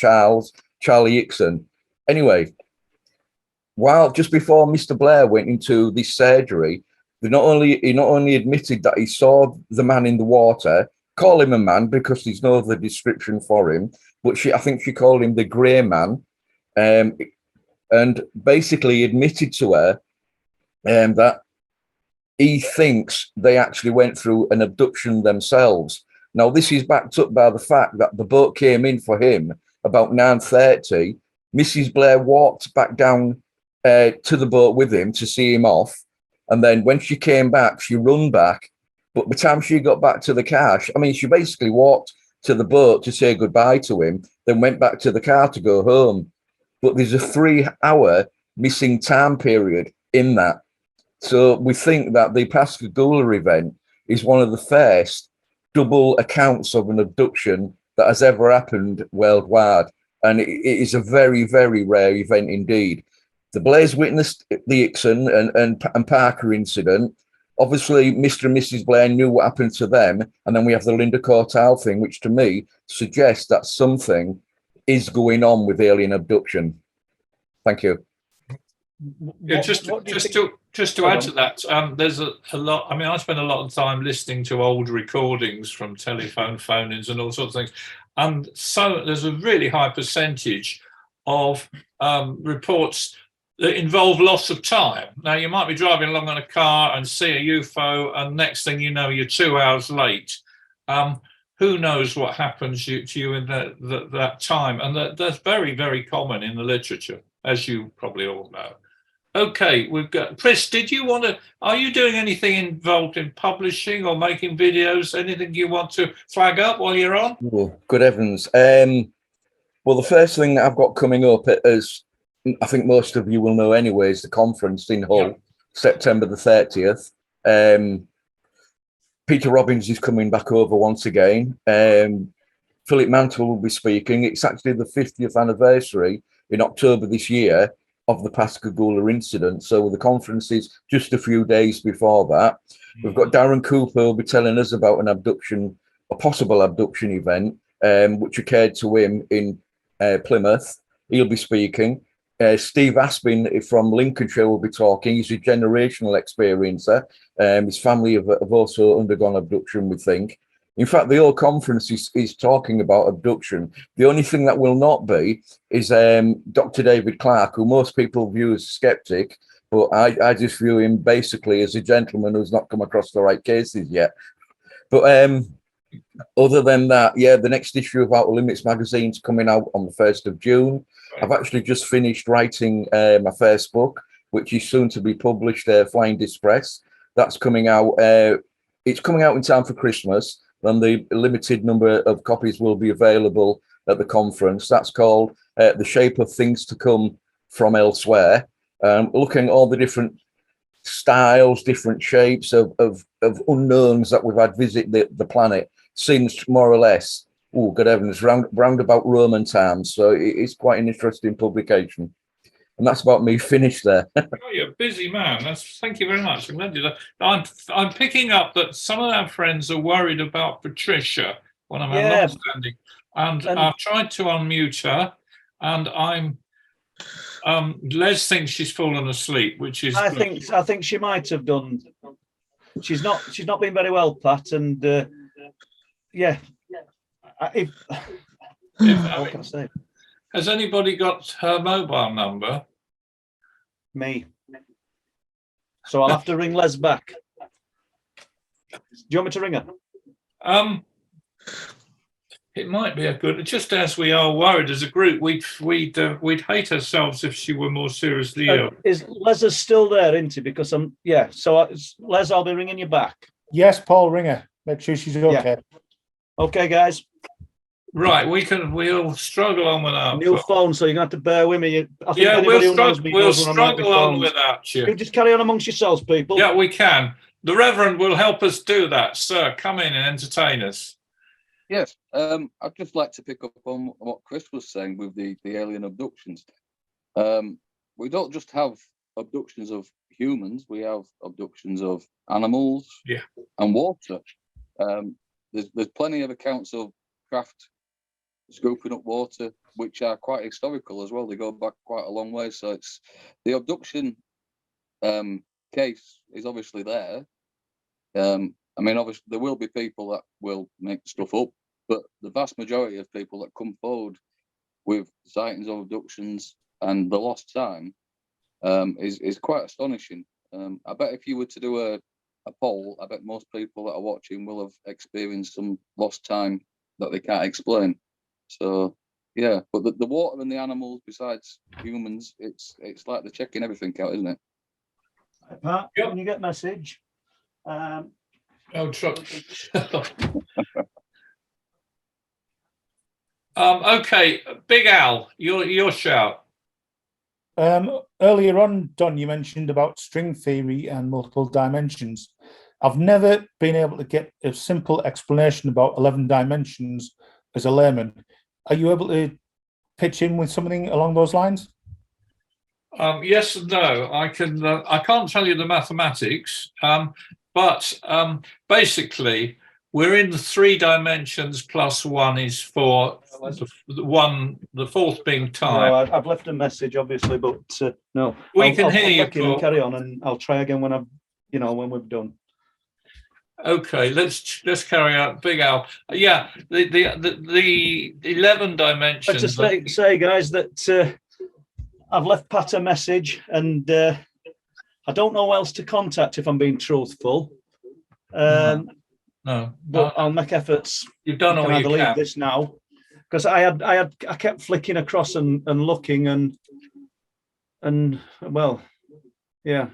Charlie Dixon. Anyway, while just before Mr. Blair went into this surgery, he not only admitted that he saw the man in the water, call him a man because there's no other description for him, but I think she called him the grey man, and basically admitted to her that he thinks they actually went through an abduction themselves. Now, this is backed up by the fact that the boat came in for him about 9:30. Mrs. Blair walked back down to the boat with him to see him off. And then when she came back, she run back But by the time she got back to the car, I mean, she basically walked to the boat to say goodbye to him, then went back to the car to go home. But there's a 3-hour missing time period in that. So we think that the Pascagoula event is one of the first double accounts of an abduction that has ever happened worldwide. And it is a very, very rare event indeed. The Blairs witnessed the Ixon and Parker incident. Obviously, Mr. and Mrs. Blair knew what happened to them. And then we have the Linda Cortal thing, which to me suggests that something is going on with alien abduction. Thank you. Yeah, just to add to that, there's a lot. I mean, I spend a lot of time listening to old recordings from telephone phone-ins and all sorts of things, and so there's a really high percentage of reports that involve loss of time. Now, you might be driving along in a car and see a UFO, and next thing you know, you're 2 hours late. Who knows what happens to you in that time? And that's very, very common in the literature, as you probably all know. Okay, we've got Chris. Are you doing anything involved in publishing or making videos? Anything you want to flag up while you're on? Oh, good heavens. Well, the first thing that I've got coming up, as I think most of you will know anyway, is the conference in Hull, September the 30th. Peter Robbins is coming back over once again. Philip Mantle will be speaking. It's actually the 50th anniversary in October this year of the Pascagoula incident. So the conference is just a few days before that. We've got Darren Cooper who will be telling us about an abduction, a possible abduction event, which occurred to him in Plymouth. He'll be speaking. Steve Aspin from Lincolnshire will be talking. He's a generational experiencer. His family have also undergone abduction, we think. In fact, the whole conference is talking about abduction. The only thing that will not be is Dr. David Clarke, who most people view as a skeptic, but I just view him basically as a gentleman who's not come across the right cases yet. But other than that, yeah, the next issue of Outer Limits magazine is coming out on the 1st of June. I've actually just finished writing my first book, which is soon to be published, Flying Disc Press. That's coming out. It's coming out in time for Christmas, and the limited number of copies will be available at the conference. That's called The Shape of Things to Come from Elsewhere, looking at all the different styles, different shapes of unknowns that we've had visit the planet since more or less, oh, good heavens, round about Roman times. So it's quite an interesting publication. And that's about me finished there. Oh, you're a busy man. Thank you very much. I'm glad you. I'm picking up that some of our friends are worried about Patricia, one of our long-standing, and I've tried to unmute her, and I'm. Les thinks she's fallen asleep, which is. I think she might have done. She's not been very well, Pat, and yeah. What can I say? Has anybody got her mobile number? Me. So I'll have to ring Les back. Do you want me to ring her? It might be a good. Just as we are worried as a group, we'd hate ourselves if she were more seriously ill. Is Les still there, isn't he? Because So Les, I'll be ringing you back. Yes, Paul, ring her. Make sure she's okay. Yeah. Okay, guys. Right, we'll struggle on without new phone, so you're gonna have to bear with me. We'll struggle on without you. You just carry on amongst yourselves, people. Yeah, we can. The Reverend will help us do that, sir. Come in and entertain us. Yes, I'd just like to pick up on what Chris was saying with the alien abductions. We don't just have abductions of humans; we have abductions of animals, and water. There's plenty of accounts of craft scooping up water, which are quite historical as well. They go back quite a long way. So it's the abduction case is obviously there. I mean, obviously there will be people that will make stuff up, but the vast majority of people that come forward with sightings of abductions and the lost time is quite astonishing. I bet if you were to do a poll, I bet most people that are watching will have experienced some lost time that they can't explain. So yeah, but the water and the animals, besides humans, it's like they're checking everything out, isn't it? Pat, can you get message? Oh, okay, Big Al, your shout. Earlier on, Don, you mentioned about string theory and multiple dimensions. I've never been able to get a simple explanation about 11 dimensions as a layman. Are you able to pitch in with something along those lines? Yes and no. I can. I can't tell you the mathematics, but basically, we're in the 3 dimensions plus 1 is 4. The fourth being time. No, I've left a message, obviously, but no. We can hear you, back in and carry on, and I'll try again when when we've done. Okay, let's carry on. Big Al. Yeah, the 11 dimensions. Let's say, guys, that I've left Pat a message, and I don't know who else to contact if I'm being truthful. No, but I'll make efforts. You've done all you can. Leave this now, because I kept flicking across and looking and well, yeah.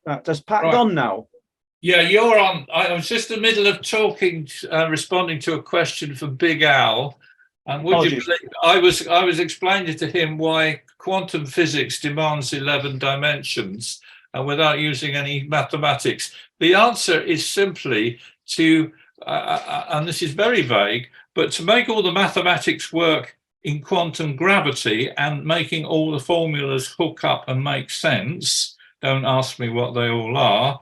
Has Pat gone now? Yeah, you're on. I was just in the middle of talking, responding to a question from Big Al, and would you believe, I was explaining to him why quantum physics demands 11 dimensions, and without using any mathematics. The answer is simply to, and this is very vague, but to make all the mathematics work in quantum gravity and making all the formulas hook up and make sense. Don't ask me what they all are.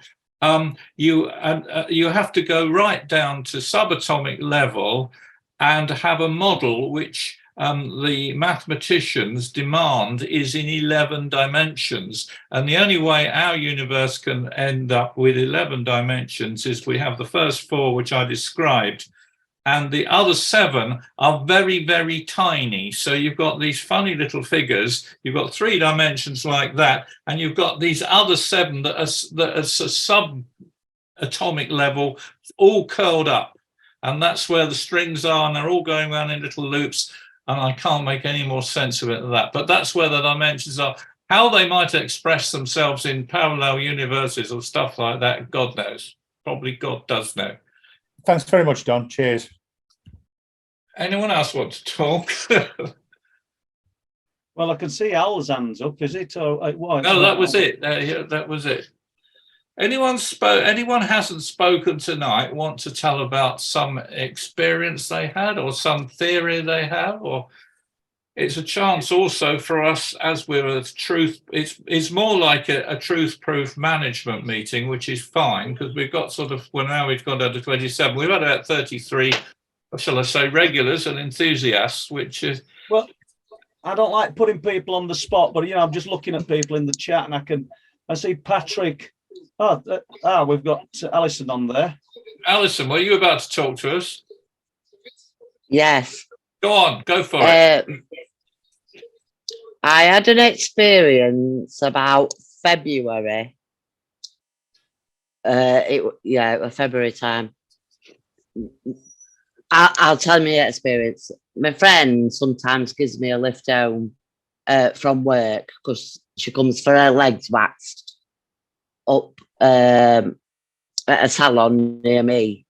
You have to go right down to subatomic level and have a model which the mathematicians demand is in 11 dimensions. And the only way our universe can end up with 11 dimensions is we have the first 4, which I described, and the other 7 are very, very tiny. So you've got these funny little figures, you've got 3 dimensions like that, and you've got these other 7 that are subatomic level, all curled up. And that's where the strings are, and they're all going around in little loops, and I can't make any more sense of it than that. But that's where the dimensions are. How they might express themselves in parallel universes or stuff like that, God knows. Probably God does know. Thanks very much, Don. Cheers. Anyone else want to talk? Well, I can see Al's hands up. Is it? Or what? No, that was it. That was it. Anyone hasn't spoken tonight want to tell about some experience they had or some theory they have, or it's a chance also for us, as we're a truth. It's more like a truth-proof management meeting, which is fine because we've got now we've gone down to 27. We've had about 33, shall I say, regulars and enthusiasts, which is well. I don't like putting people on the spot, but I'm just looking at people in the chat, and I see Patrick. We've got Alison on there. Alison, were you about to talk to us? Yes. Go on, go for it. I had an experience about February. February time. I'll tell you my experience. My friend sometimes gives me a lift home from work because she comes for her legs waxed up at a salon near me,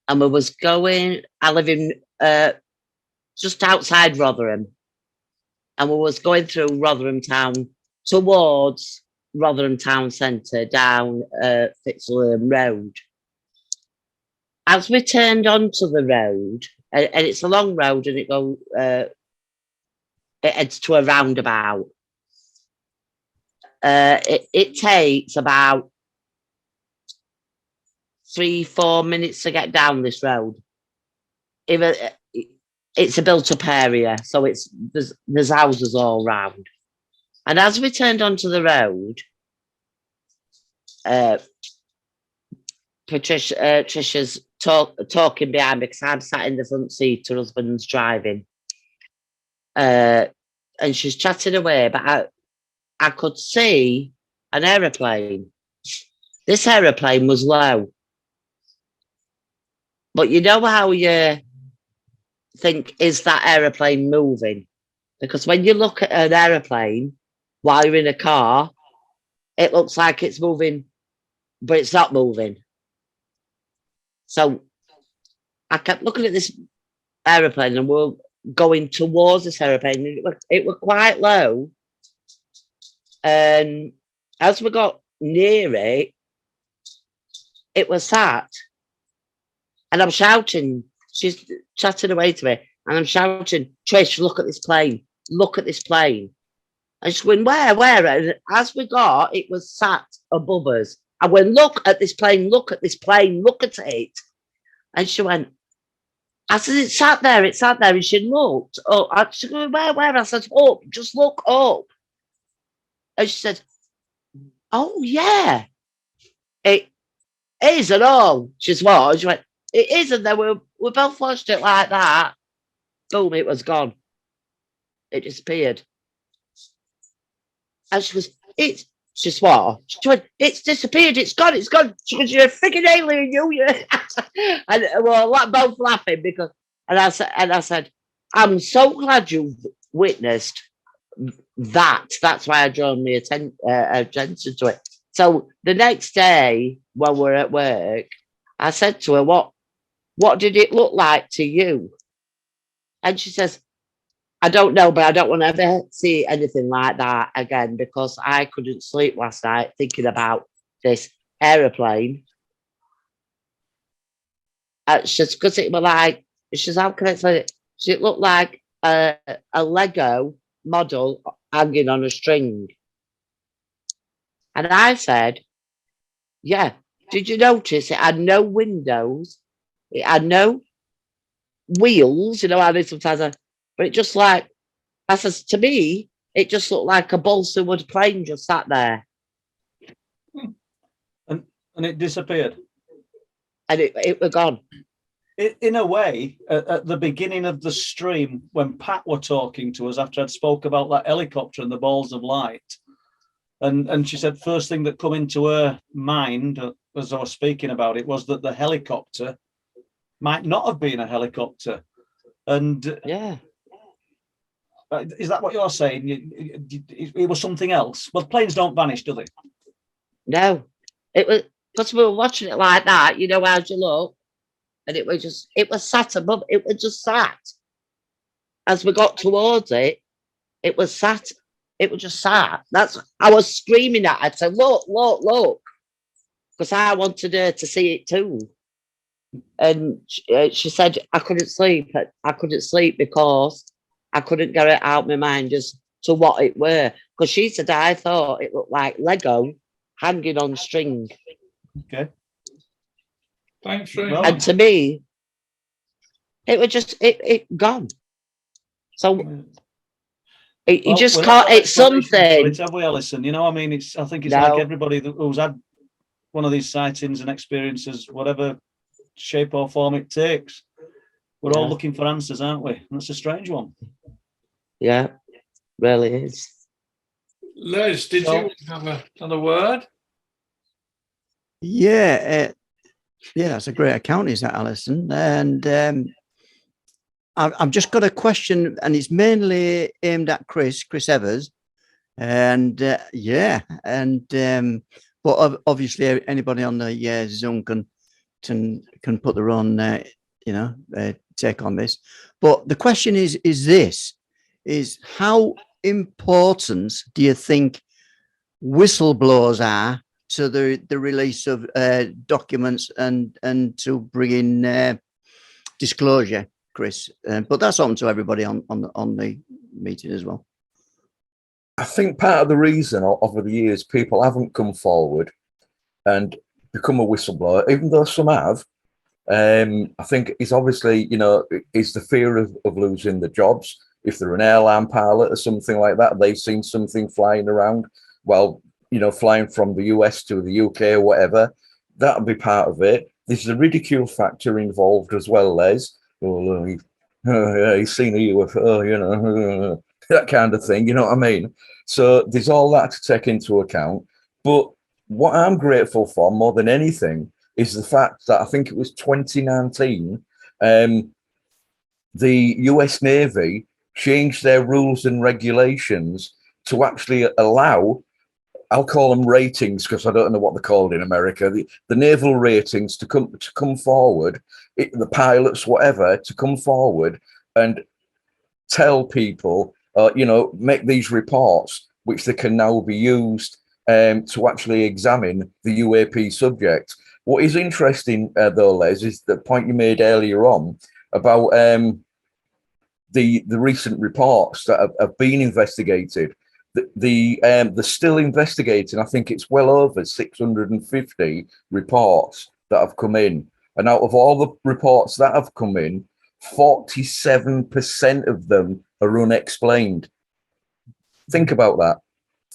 and we was going. I live in just outside Rotherham, and we was going through Rotherham town towards Rotherham town centre down Fitzwilliam Road. As we turned onto the road, and it's a long road, and it heads to a roundabout. It takes about 3-4 minutes to get down this road. It's a built-up area, so there's houses all round. And as we turned onto the road, Tricia's talking behind me because I'm sat in the front seat, her husband's driving. And she's chatting away, but I could see an aeroplane. This aeroplane was low. But you know how you think, is that aeroplane moving? Because when you look at an aeroplane while you're in a car, it looks like it's moving, but it's not moving. So I kept looking at this aeroplane, and we're going towards this aeroplane. It was quite low. And as we got near it, it was sat. And I'm shouting. She's chatting away to me. And I'm shouting, Trish, look at this plane. Look at this plane. And she went, where? And as we got, it was sat above us. I went, look at this plane, look at this plane, look at it. And she went, I said, it sat there. And she looked. Oh, she went, where? I said, up, just look up. And she said, oh, yeah. It is at all. She went, it is. And then we both watched it like that. Boom, it was gone. It disappeared. And she goes, she swore. She went, it's disappeared, it's gone. She goes, you're a freaking alien, you. And we're both laughing because, and I said, I'm so glad you've witnessed that. That's why I drawn my attention to it. So the next day, when we're at work, I said to her, what did it look like to you? And she says, I don't know, but I don't want to ever see anything like that again, because I couldn't sleep last night thinking about this aeroplane. She says, because it was like, she says, how can I explain it? It looked like a Lego model hanging on a string. And I said, yeah, did you notice it had no windows? It had no wheels, you know how they sometimes are, but it just like, I says, to me, it just looked like a balsa wood plane just sat there. And it disappeared. And it was gone. In a way, at the beginning of the stream, when Pat were talking to us after I'd spoke about that helicopter and the balls of light, and she said first thing that come into her mind as I was speaking about it was that the helicopter might not have been a helicopter. And yeah, is that what you're saying? It was something else. Well, planes don't vanish, do they? No, it was because we were watching it like that. You know, as you look, and it was sat above. It was just sat. As we got towards it, it was sat. It was just sat. I was screaming at her. I said, look, because I wanted her to see it too. And she said, I couldn't sleep. I couldn't sleep because I couldn't get it out of my mind as to what it were. Because she said, I thought it looked like Lego hanging on string. Okay. Thanks very much. And to me, it was just, it gone. So you just can't, it's something. Have we, Alison? You know, I mean, I think it's like everybody who's had one of these sightings and experiences, whatever shape or form it takes. We're all looking for answers, aren't we? And that's a strange one. Yeah, really is. Les, did you have another word? Yeah, that's a great account, is that, Alison? And I've just got a question, and it's mainly aimed at Chris Evers. And but obviously anybody on the Zoom can put their own take on this. But the question is how important do you think whistleblowers are to the release of documents and to bring in disclosure, Chris? But that's open to everybody on the meeting as well. I think part of the reason over the years people haven't come forward and become a whistleblower, even though some have, I think it's obviously, it's the fear of losing the jobs. If they're an airline pilot or something like that, they've seen something flying around, flying from the US to the UK or whatever, that'll be part of it. There's a ridicule factor involved as well, Les. He's seen a UFO, that kind of thing, you know what I mean? So there's all that to take into account. But what I'm grateful for more than anything is the fact that I think it was 2019, the US Navy changed their rules and regulations to actually allow I'll call them ratings because I don't know what they're called in America. The naval ratings to come forward, the pilots, whatever, to come forward and tell people, make these reports, which they can now be used to actually examine the UAP subject. What is interesting, though, Les, is the point you made earlier on about the recent reports that have been investigated. They're still investigating. I think it's well over 650 reports that have come in. And out of all the reports that have come in, 47% of them are unexplained. Think about that.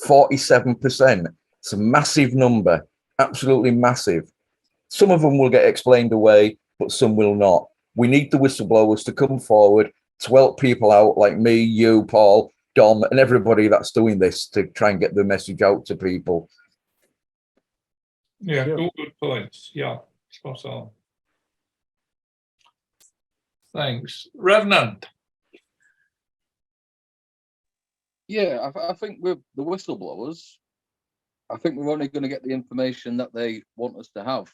47%. It's a massive number, absolutely massive. Some of them will get explained away, but some will not. We need the whistleblowers to come forward to help people out like me, you, Paul, Dom, and everybody that's doing this to try and get the message out to people. Yeah, all good points. Yeah, spot on. Thanks. Revenant. Yeah, I think with the whistleblowers, I think we're only going to get the information that they want us to have.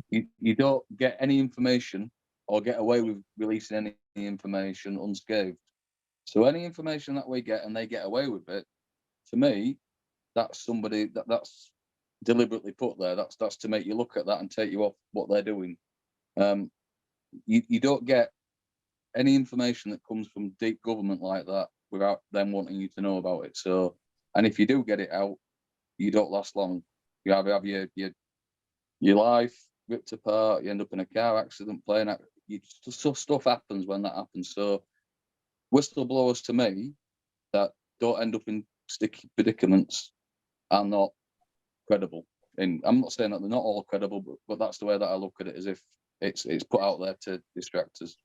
You don't get any information or get away with releasing any information unscathed. So any information that we get and they get away with it, to me, that's somebody that's deliberately put there. That's to make you look at that and take you off what they're doing. You don't get any information that comes from deep government like that without them wanting you to know about it. So, and if you do get it out, you don't last long. You either have your life ripped apart, you end up in a car accident, stuff happens when that happens. So whistleblowers, to me, that don't end up in sticky predicaments are not credible. And I'm not saying that they're not all credible, but that's the way that I look at it, as if it's put out there to distract us.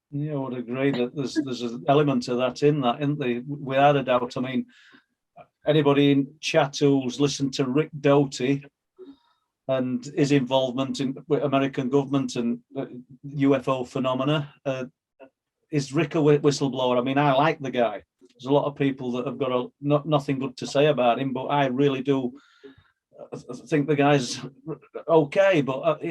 Yeah, I would agree that there's an element of that in that, isn't there? Without a doubt. I mean, anybody in chat who's listened to Rick Doty and his involvement with American government and UFO phenomena, is Rick a whistleblower? I mean, I like the guy. There's a lot of people that have got nothing good to say about him, but I really do think the guy's okay. But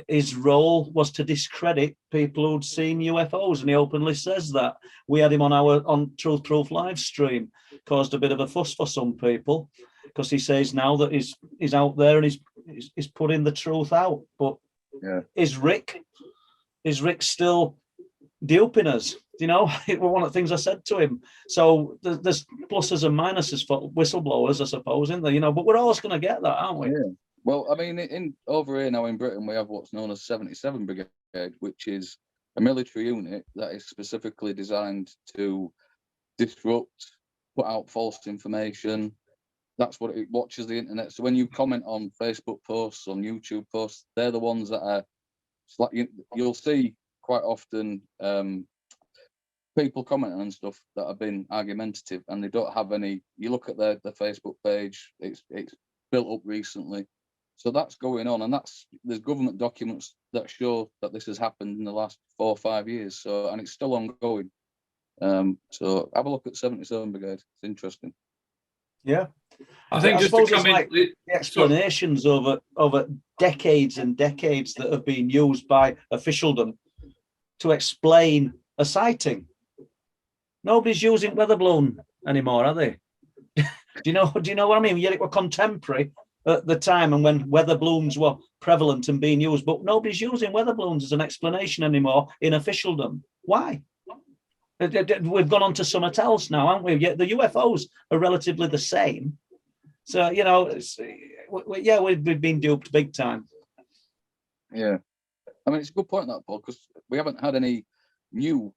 his role was to discredit people who'd seen UFOs, and he openly says that. We had him on Truth Proof live stream, caused a bit of a fuss for some people because he says now that he's out there and he's putting the truth out. But yeah, is Rick still duping us? You know, one of the things I said to him. So there's pluses and minuses for whistleblowers, I suppose, isn't there? You know, but we're always going to get that, aren't we? Yeah. Well, I mean, over here now in Britain, we have what's known as 77 Brigade, which is a military unit that is specifically designed to disrupt, put out false information. That's what it watches the internet. So when you comment on Facebook posts, on YouTube posts, they're the ones that are, like, you'll see quite often people commenting on stuff that have been argumentative, and they don't have any. You look at their Facebook page; it's built up recently, so that's going on, and there's government documents that show that this has happened in the last 4 or 5 years. So, and it's still ongoing. So have a look at 77 Brigade. It's interesting. Yeah, I think just to come in, the explanations over decades and decades that have been used by officialdom to explain a sighting. Nobody's using weather balloon anymore, are they? Do you know what I mean? Yet it were contemporary at the time and when weather balloons were prevalent and being used, but nobody's using weather balloons as an explanation anymore in officialdom. Why? We've gone on to something else now, haven't we? Yet the UFOs are relatively the same. So, you know, we've been duped big time. Yeah. I mean, it's a good point, that, Paul, because we haven't had any new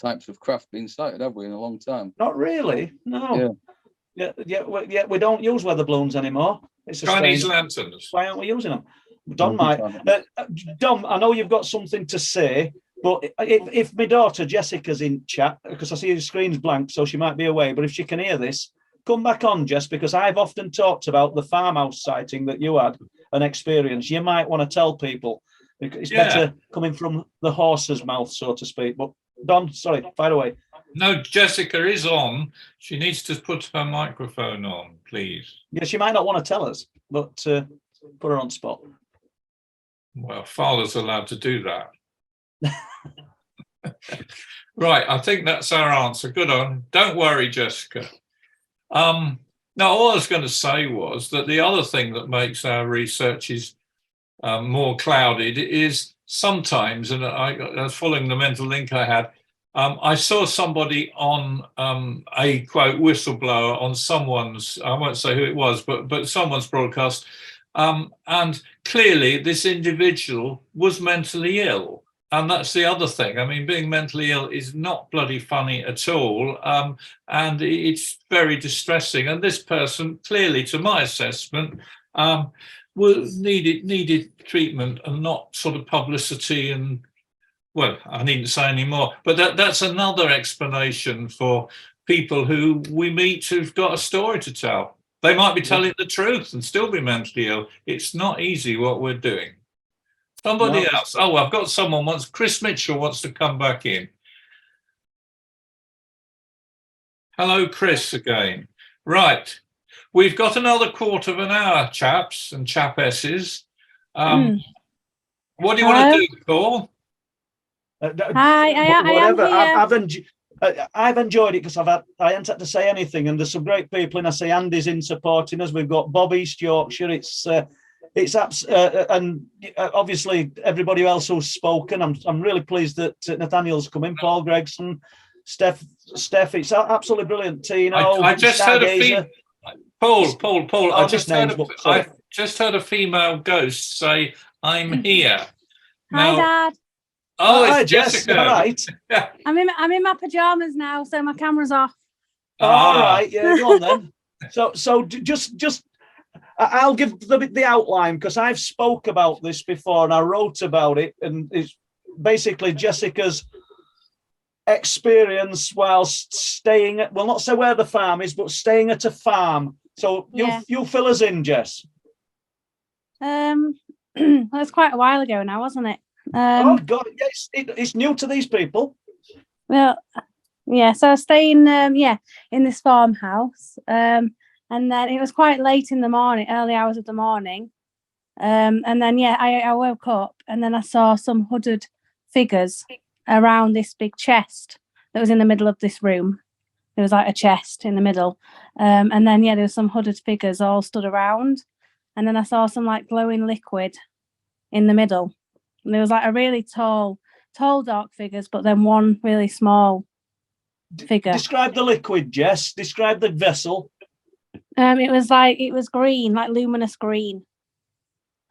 types of craft being sighted, have we, in a long time? Not really, no. Yeah, we don't use weather balloons anymore. It's Chinese lanterns. Why aren't we using them? Dom might. Dom, I know you've got something to say, but if my daughter Jessica's in chat, because I see the screen's blank, so she might be away, but if she can hear this, come back on, Jess, because I've often talked about the farmhouse sighting that you had an experience. You might want to tell people. It's better coming from the horse's mouth, so to speak. But Don, sorry, fire away. No, Jessica is on. She needs to put her microphone on, please. Yeah, she might not want to tell us, but put her on spot. Well, Father's allowed to do that. Right, I think that's our answer. Good on. Don't worry, Jessica. Now, all I was going to say was that the other thing that makes our researches more clouded is sometimes, and following the mental link I had, I saw somebody on a quote whistleblower on someone's, I won't say who it was, but someone's broadcast, and clearly this individual was mentally ill. And that's the other thing. I mean, being mentally ill is not bloody funny at all, and it's very distressing. And this person, clearly, to my assessment, needed treatment and not sort of publicity. And well, I needn't say any more. But that's another explanation for people who we meet who've got a story to tell. They might be telling the truth and still be mentally ill. It's not easy what we're doing. Somebody else. Oh, I've got someone wants. Chris Mitchell wants to come back in. Hello, Chris again. Right. We've got another quarter of an hour, chaps and chapesses. What do you want to do, Paul? I am here. I've enjoyed it because I haven't had to say anything, and there's some great people, and I say Andy's in supporting us. We've got Bob East Yorkshire. And obviously everybody else who's spoken. I'm really pleased that Nathaniel's coming. Paul Gregson, Steph. It's absolutely brilliant. Tino. I just heard a female. Paul. I just heard a female ghost say, "I'm here." Hi, Dad. Oh, it's hi, Jessica. All right. I'm in my pajamas now, so my camera's off. All right. Yeah, go on then. So just. I'll give the outline because I've spoke about this before and I wrote about it, and it's basically Jessica's experience whilst staying at, well, not say where the farm is, but staying at a farm. So you fill us in, Jess. Well, it's quite a while ago now, wasn't it? Oh God, yes, it's new to these people. Well, yeah. So I was staying, in this farmhouse. And then it was quite late in the morning, early hours of the morning. And then, I woke up and then I saw some hooded figures around this big chest that was in the middle of this room. There was like a chest in the middle. And then, there was some hooded figures all stood around. And then I saw some like glowing liquid in the middle. And there was like a really tall, dark figures, but then one really small figure. Describe the liquid, Jess. Describe the vessel. It was green, like luminous green.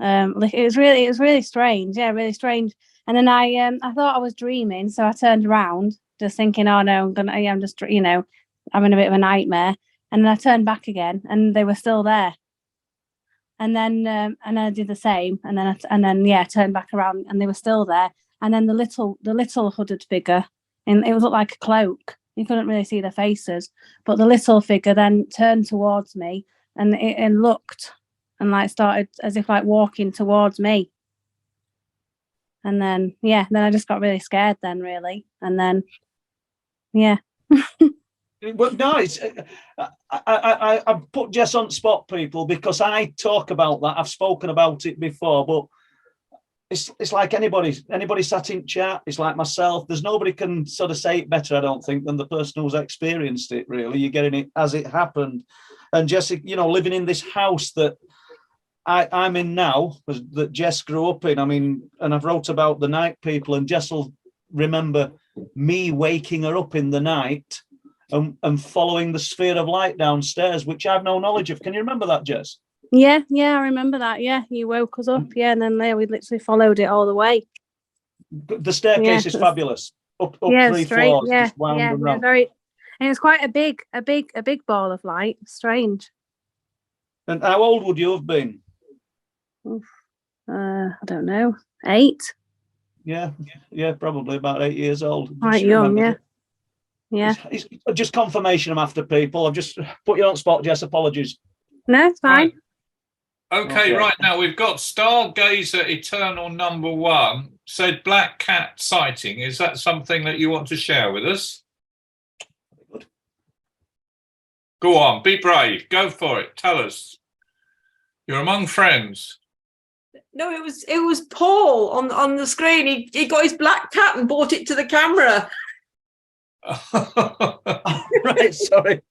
It was really strange. Yeah, really strange. And then I thought I was dreaming, so I turned around, just thinking, oh no, I'm just having a bit of a nightmare. And then I turned back again, and they were still there. And then and I did the same, and then I turned back around, and they were still there. And then the little hooded figure, and it was like a cloak. You couldn't really see their faces, but the little figure then turned towards me and looked and like started as if like walking towards me. And then, then I just got really scared then, really. And then, Well, no, it's, I put Jess on spot, people, because I talk about that. I've spoken about it before, but it's like anybody sat in chat. It's like myself. There's nobody can sort of say it better, I don't think, than the person who's experienced it. Really, you're getting it as it happened. And Jessica, living in this house that I'm in now, that Jess grew up in. I mean, and I've wrote about the night people, and Jess will remember me waking her up in the night and following the sphere of light downstairs, which I've no knowledge of. Can you remember that, Jess? Yeah, I remember that. Yeah, you woke us up. Yeah, and then we literally followed it all the way. The staircase is fabulous. Up 3 floors. Just wound around. And it was quite a big ball of light. Strange. And how old would you have been? I don't know. 8. Yeah, probably about 8 years old. Quite young, yeah. Yeah. It's just confirmation I'm after, people. I've just put you on spot, Jess. Apologies. No, it's fine. Okay, right now we've got Stargazer Eternal #1 said black cat sighting. Is that something that you want to share with us? Go on, be brave. Go for it. Tell us. You're among friends. No, it was Paul on the screen. He got his black cat and brought it to the camera. Right, sorry.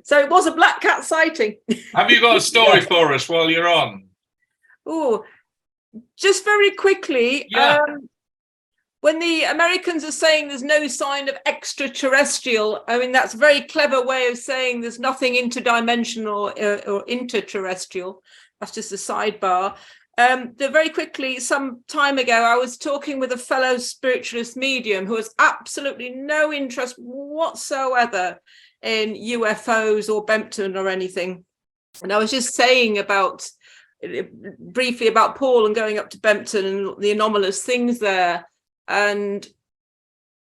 So it was a black cat sighting. Have you got a story for us while you're on? Oh, just very quickly. Yeah. When the Americans are saying there's no sign of extraterrestrial, I mean, that's a very clever way of saying there's nothing interdimensional or interterrestrial. That's just a sidebar. Very quickly, some time ago, I was talking with a fellow spiritualist medium who has absolutely no interest whatsoever in UFOs or Bempton or anything. And I was just saying briefly about Paul and going up to Bempton and the anomalous things there. And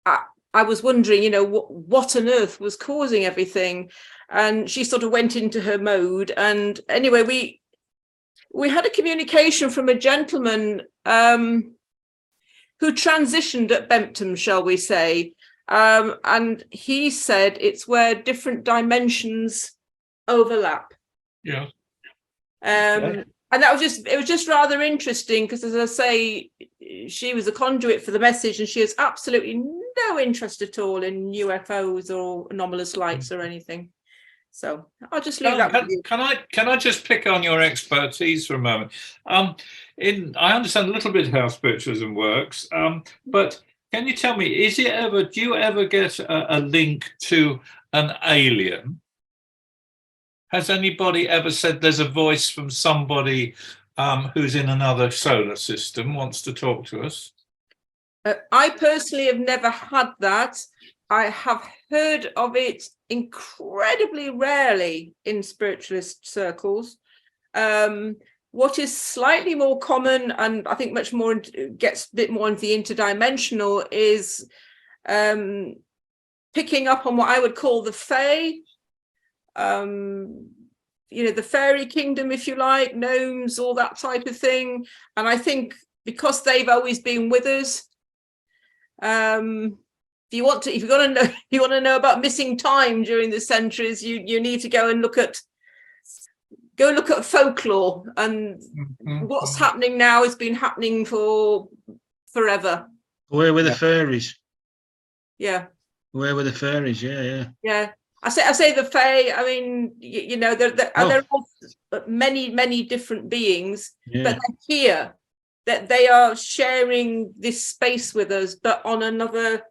I was wondering, what on earth was causing everything. And she sort of went into her mode. And anyway, we had a communication from a gentleman who transitioned at Bempton, shall we say. And he said it's where different dimensions overlap. Yeah. And it was just rather interesting because, as I say, she was a conduit for the message, and she has absolutely no interest at all in UFOs or anomalous lights or anything. So I'll just leave that with you. Can I just pick on your expertise for a moment? I understand a little bit how spiritualism works, but can you tell me, do you ever get a link to an alien? Has anybody ever said there's a voice from somebody who's in another solar system wants to talk to us? I personally have never had that. I have heard of it incredibly rarely in spiritualist circles. What is slightly more common, and I think much more gets a bit more into the interdimensional, is picking up on what I would call the Fae. The fairy kingdom, if you like, gnomes, all that type of thing. And I think because they've always been with us, if you want to know about missing time during the centuries, you need to go look at folklore, and what's happening now has been happening for forever. Where were the fairies? Yeah. Where were the fairies? Yeah. I say the Fae. I mean, they're all many different beings, but they're here. That they are sharing this space with us, but on another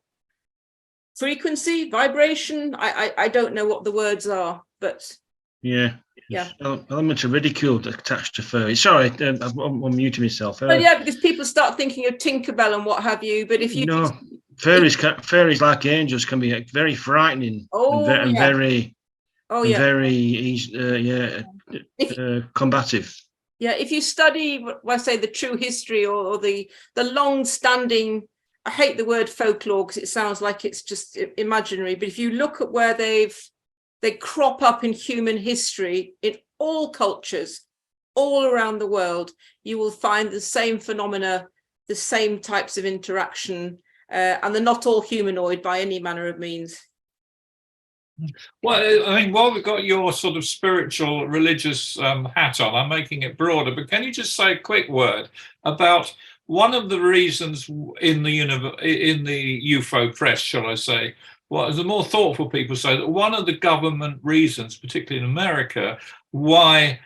frequency, vibration. I don't know what the words are, but yeah. Element of ridicule attached to fairies. Sorry, I'm muting myself. But because people start thinking of Tinkerbell and what have you. But if you fairies like angels can be very frightening and very combative. Yeah, if you study, the true history or the long-standing, I hate the word folklore because it sounds like it's just imaginary, but if you look at where they crop up in human history, in all cultures, all around the world, you will find the same phenomena, the same types of interaction. And they're not all humanoid by any manner of means. Well, I mean, while we've got your sort of spiritual, religious hat on, I'm making it broader, but can you just say a quick word about one of the reasons in the UFO press, shall I say, the more thoughtful people say that one of the government reasons, particularly in America, why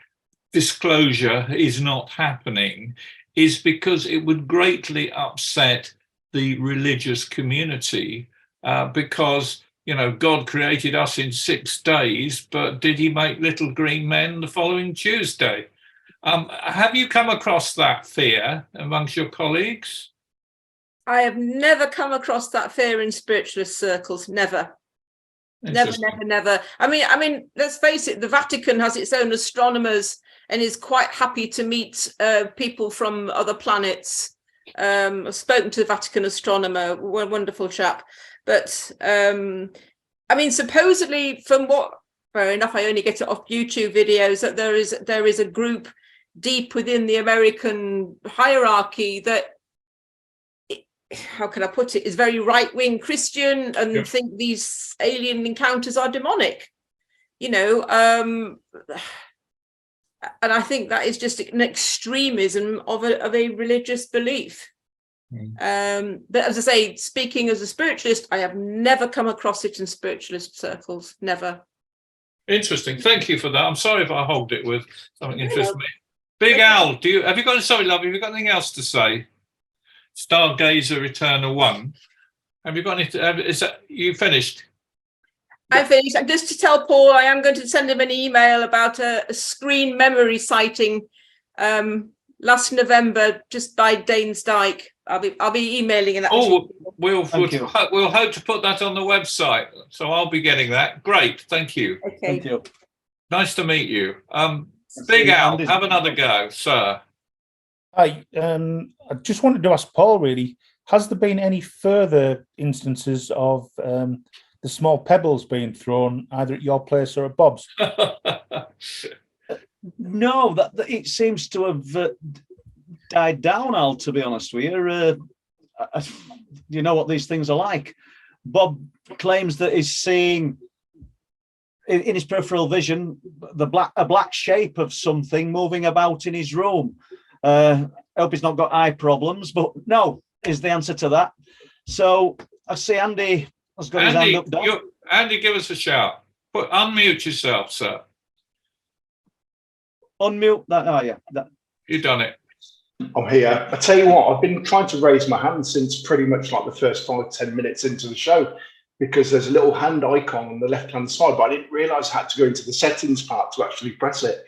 disclosure is not happening is because it would greatly upset the religious community, because God created us in 6 days, but did he make little green men the following Tuesday? Have you come across that fear amongst your colleagues? I have never come across that fear in spiritualist circles. Never. I mean, let's face it, the Vatican has its own astronomers and is quite happy to meet people from other planets. I've spoken to the Vatican astronomer, wonderful chap. But I mean, supposedly, from what, fair enough, I only get it off YouTube videos, that there is a group deep within the American hierarchy that how can I put it, is very right-wing Christian and think these alien encounters are demonic, you know, and I think that is just an extremism of a religious belief. But as I say, speaking as a spiritualist, I have never come across it in spiritualist circles. Never. Interesting. Thank you for that. I'm sorry if I hogged it with something interesting. Big Al, have you got anything else to say? Stargazer Returner 1. Have you got any? Is that you finished? I finished. Just to tell Paul, I am going to send him an email about a screen memory sighting last November, just by Danes Dyke. I'll be emailing it. Oh, we'll hope to put that on the website. So I'll be getting that. Great, thank you. Okay. Thank you. Nice to meet you. Big Al, have another go, sir. Hi, I just wanted to ask Paul, really, has there been any further instances of the small pebbles being thrown either at your place or at Bob's? No, that it seems to have died down, Al, to be honest with you. You know what these things are like. Bob claims that he's seeing in his peripheral vision a black shape of something moving about in his room. I hope he's not got eye problems, but no is the answer to that. So I see Andy has got his hand up. Andy, give us a shout. Unmute yourself, sir. Unmute that. Oh yeah, you've done it. I'm here. I tell you what, I've been trying to raise my hand since pretty much like the first 5-10 minutes into the show, because there's a little hand icon on the left-hand side, but I didn't realise I had to go into the settings part to actually press it.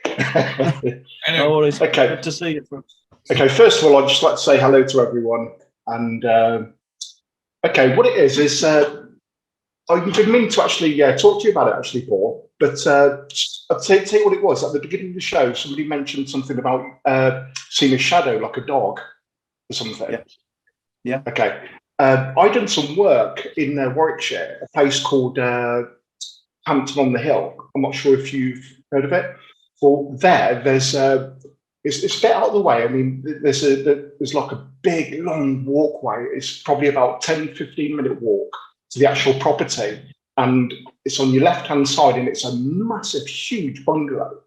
No worries. Okay. Good to see you. Okay, first of all, I'd just like to say hello to everyone. And okay, what it is I've been meaning to actually talk to you about it, actually, Paul. But I'll tell you what it was. At the beginning of the show, somebody mentioned something about seeing a shadow, like a dog or something. Yeah. Okay. I done some work in Warwickshire, a place called Hampton on the Hill. I'm not sure if you've heard of it. Well, there's it's a bit out of the way. I mean, there's like a big, long walkway. It's probably about 10-15 minute walk to the actual property. And it's on your left-hand side, and it's a massive, huge bungalow.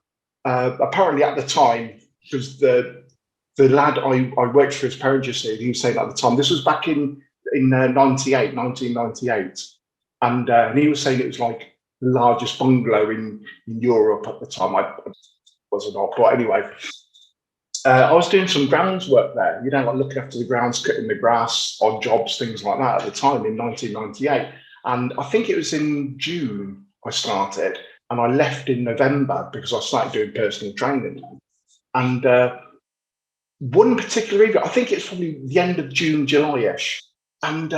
Apparently at the time, because the lad I worked for his parents, you see, he was saying at the time, this was back in 1998. And he was saying it was like the largest bungalow in Europe at the time. I was not, but anyway. I was doing some grounds work there, you know, like looking after the grounds, cutting the grass, odd jobs, things like that at the time in 1998. And I think it was in June I started, and I left in November because I started doing personal training. And one particular evening, I think it's probably the end of June, July-ish, and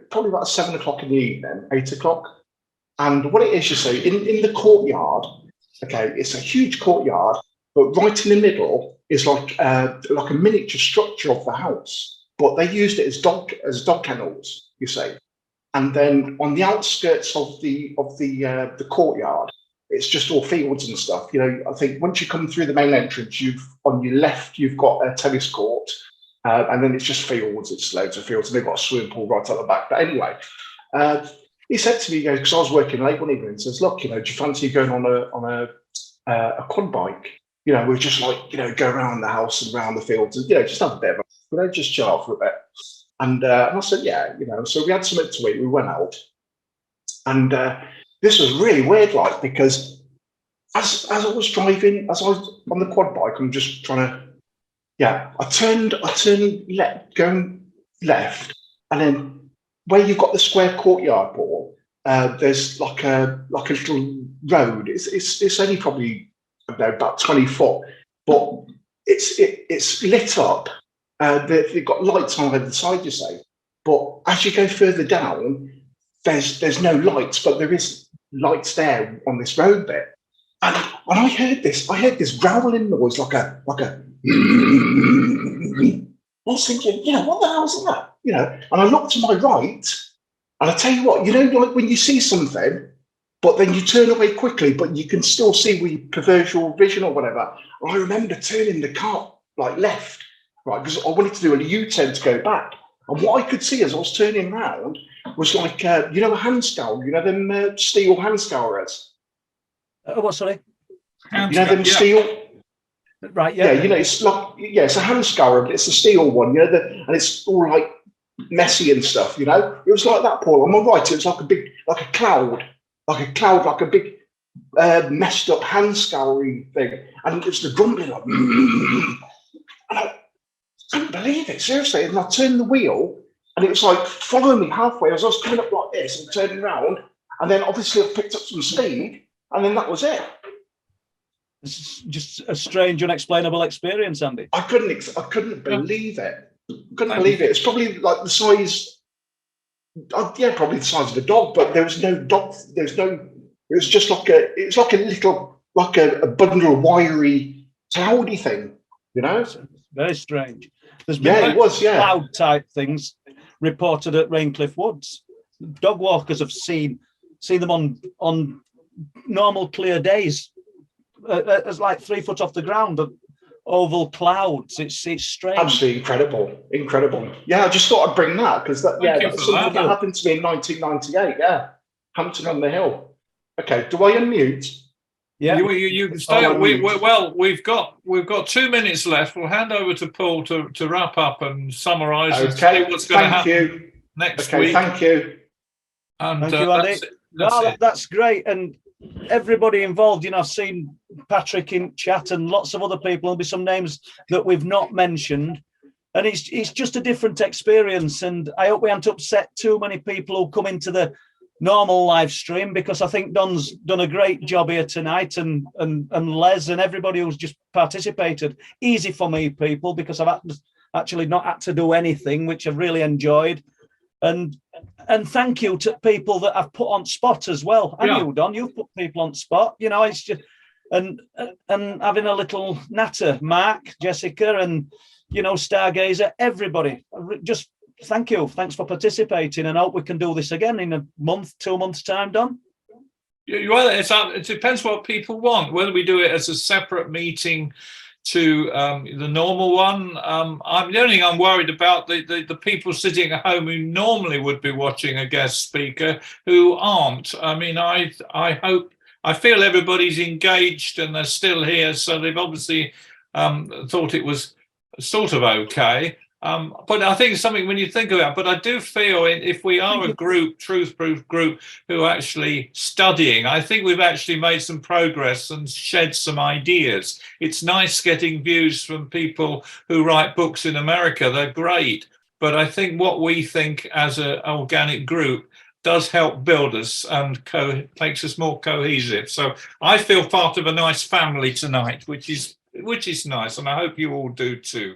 probably about 7 o'clock in the evening, 8 o'clock. And what it is, you see, in the courtyard, okay, it's a huge courtyard, but right in the middle is like a miniature structure of the house, but they used it as dog kennels, you see. And then on the outskirts of the courtyard, it's just all fields and stuff. You know, I think once you come through the main entrance, on your left you've got a tennis court, and then it's just fields. It's loads of fields, and they've got a swimming pool right at the back. But anyway, he said to me, he goes, because I was working late one evening, says, "Look, you know, do you fancy going on a quad bike? You know, we're just like, you know, go around the house and around the fields, and you know, just have a bit of, you know, just chill out for a bit." And I said, yeah, you know, so we had something to eat. We went out, and this was really weird, like, because as I was driving, as I was on the quad bike, I'm just trying to, I turned going left, and then where you've got the square courtyard, Paul, there's like a little road. It's only probably, I don't know, about 20 foot, but it's lit up. They've got lights on either side, you say, but as you go further down, there's no lights, but there is lights there on this road bit. And I heard this growling noise, like a. I was thinking, you know, what the hell's that? You know, and I looked to my right, and I tell you what, you know, like when you see something, but then you turn away quickly, but you can still see with peripheral vision or whatever. And I remember turning the car like left. Right, because I wanted to do a U-turn to go back. And what I could see as I was turning round was like, you know, a hand scour, you know, them steel hand scourers. What, sorry? You know, them steel. Right, yeah. Yeah, you know, it's like, yeah, it's a hand scourer, but it's a steel one, you know, and it's all like messy and stuff, you know. It was like that, Paul. Am I right? It was like a big, like a cloud, like a big messed up hand scouring thing. And it was the grumbling like, and I couldn't believe it, seriously. And I turned the wheel and it was like following me halfway as I was coming up like this and turning around. And then obviously I picked up some speed and then that was it. It's just a strange, unexplainable experience, Andy. I couldn't believe it. Couldn't believe it. It's probably like the size, probably the size of a dog, but there was no dog. It was just like it was like a little, like a bundle of wiry, cloudy thing, you know? It's very strange. There's been cloud type things reported at Raincliffe Woods. Dog walkers have seen them on normal clear days. It's like 3 foot off the ground, oval clouds. It's strange. Absolutely incredible. Yeah, I just thought I'd bring that because that's something that happened to me in 1998. Yeah, Hampton on the Hill. Okay, do I unmute? Yeah, you can stay. We've got 2 minutes left. We'll hand over to Paul to wrap up and summarise and see what's going to happen next week. Thank you. And thank you, Andy. That's great. And everybody involved, you know, I've seen Patrick in chat and lots of other people. There'll be some names that we've not mentioned, and it's just a different experience. And I hope we haven't upset too many people who come into the normal live stream, because I think Don's done a great job here tonight, and Les and everybody who's just participated. Easy for me, people, because I've actually not had to do anything, which I've really enjoyed. And thank you to people that I've put on spot as well. And you, Don, you've put people on spot. You know, it's just and having a little natter, Mark, Jessica, and you know, Stargazer, everybody. Just thank you. Thanks for participating, and I hope we can do this again in a month, 2 months' time, Don. Well, it depends what people want. Whether we do it as a separate meeting to the normal one. The only thing I'm worried about the people sitting at home who normally would be watching a guest speaker who aren't. I mean, I feel everybody's engaged and they're still here, so they've obviously thought it was sort of okay. But I think it's something when you think about it, but I do feel if we are a group, truth-proof group, who are actually studying, I think we've actually made some progress and shed some ideas. It's nice getting views from people who write books in America. They're great. But I think what we think as an organic group does help build us and makes us more cohesive. So I feel part of a nice family tonight, which is nice. And I hope you all do too.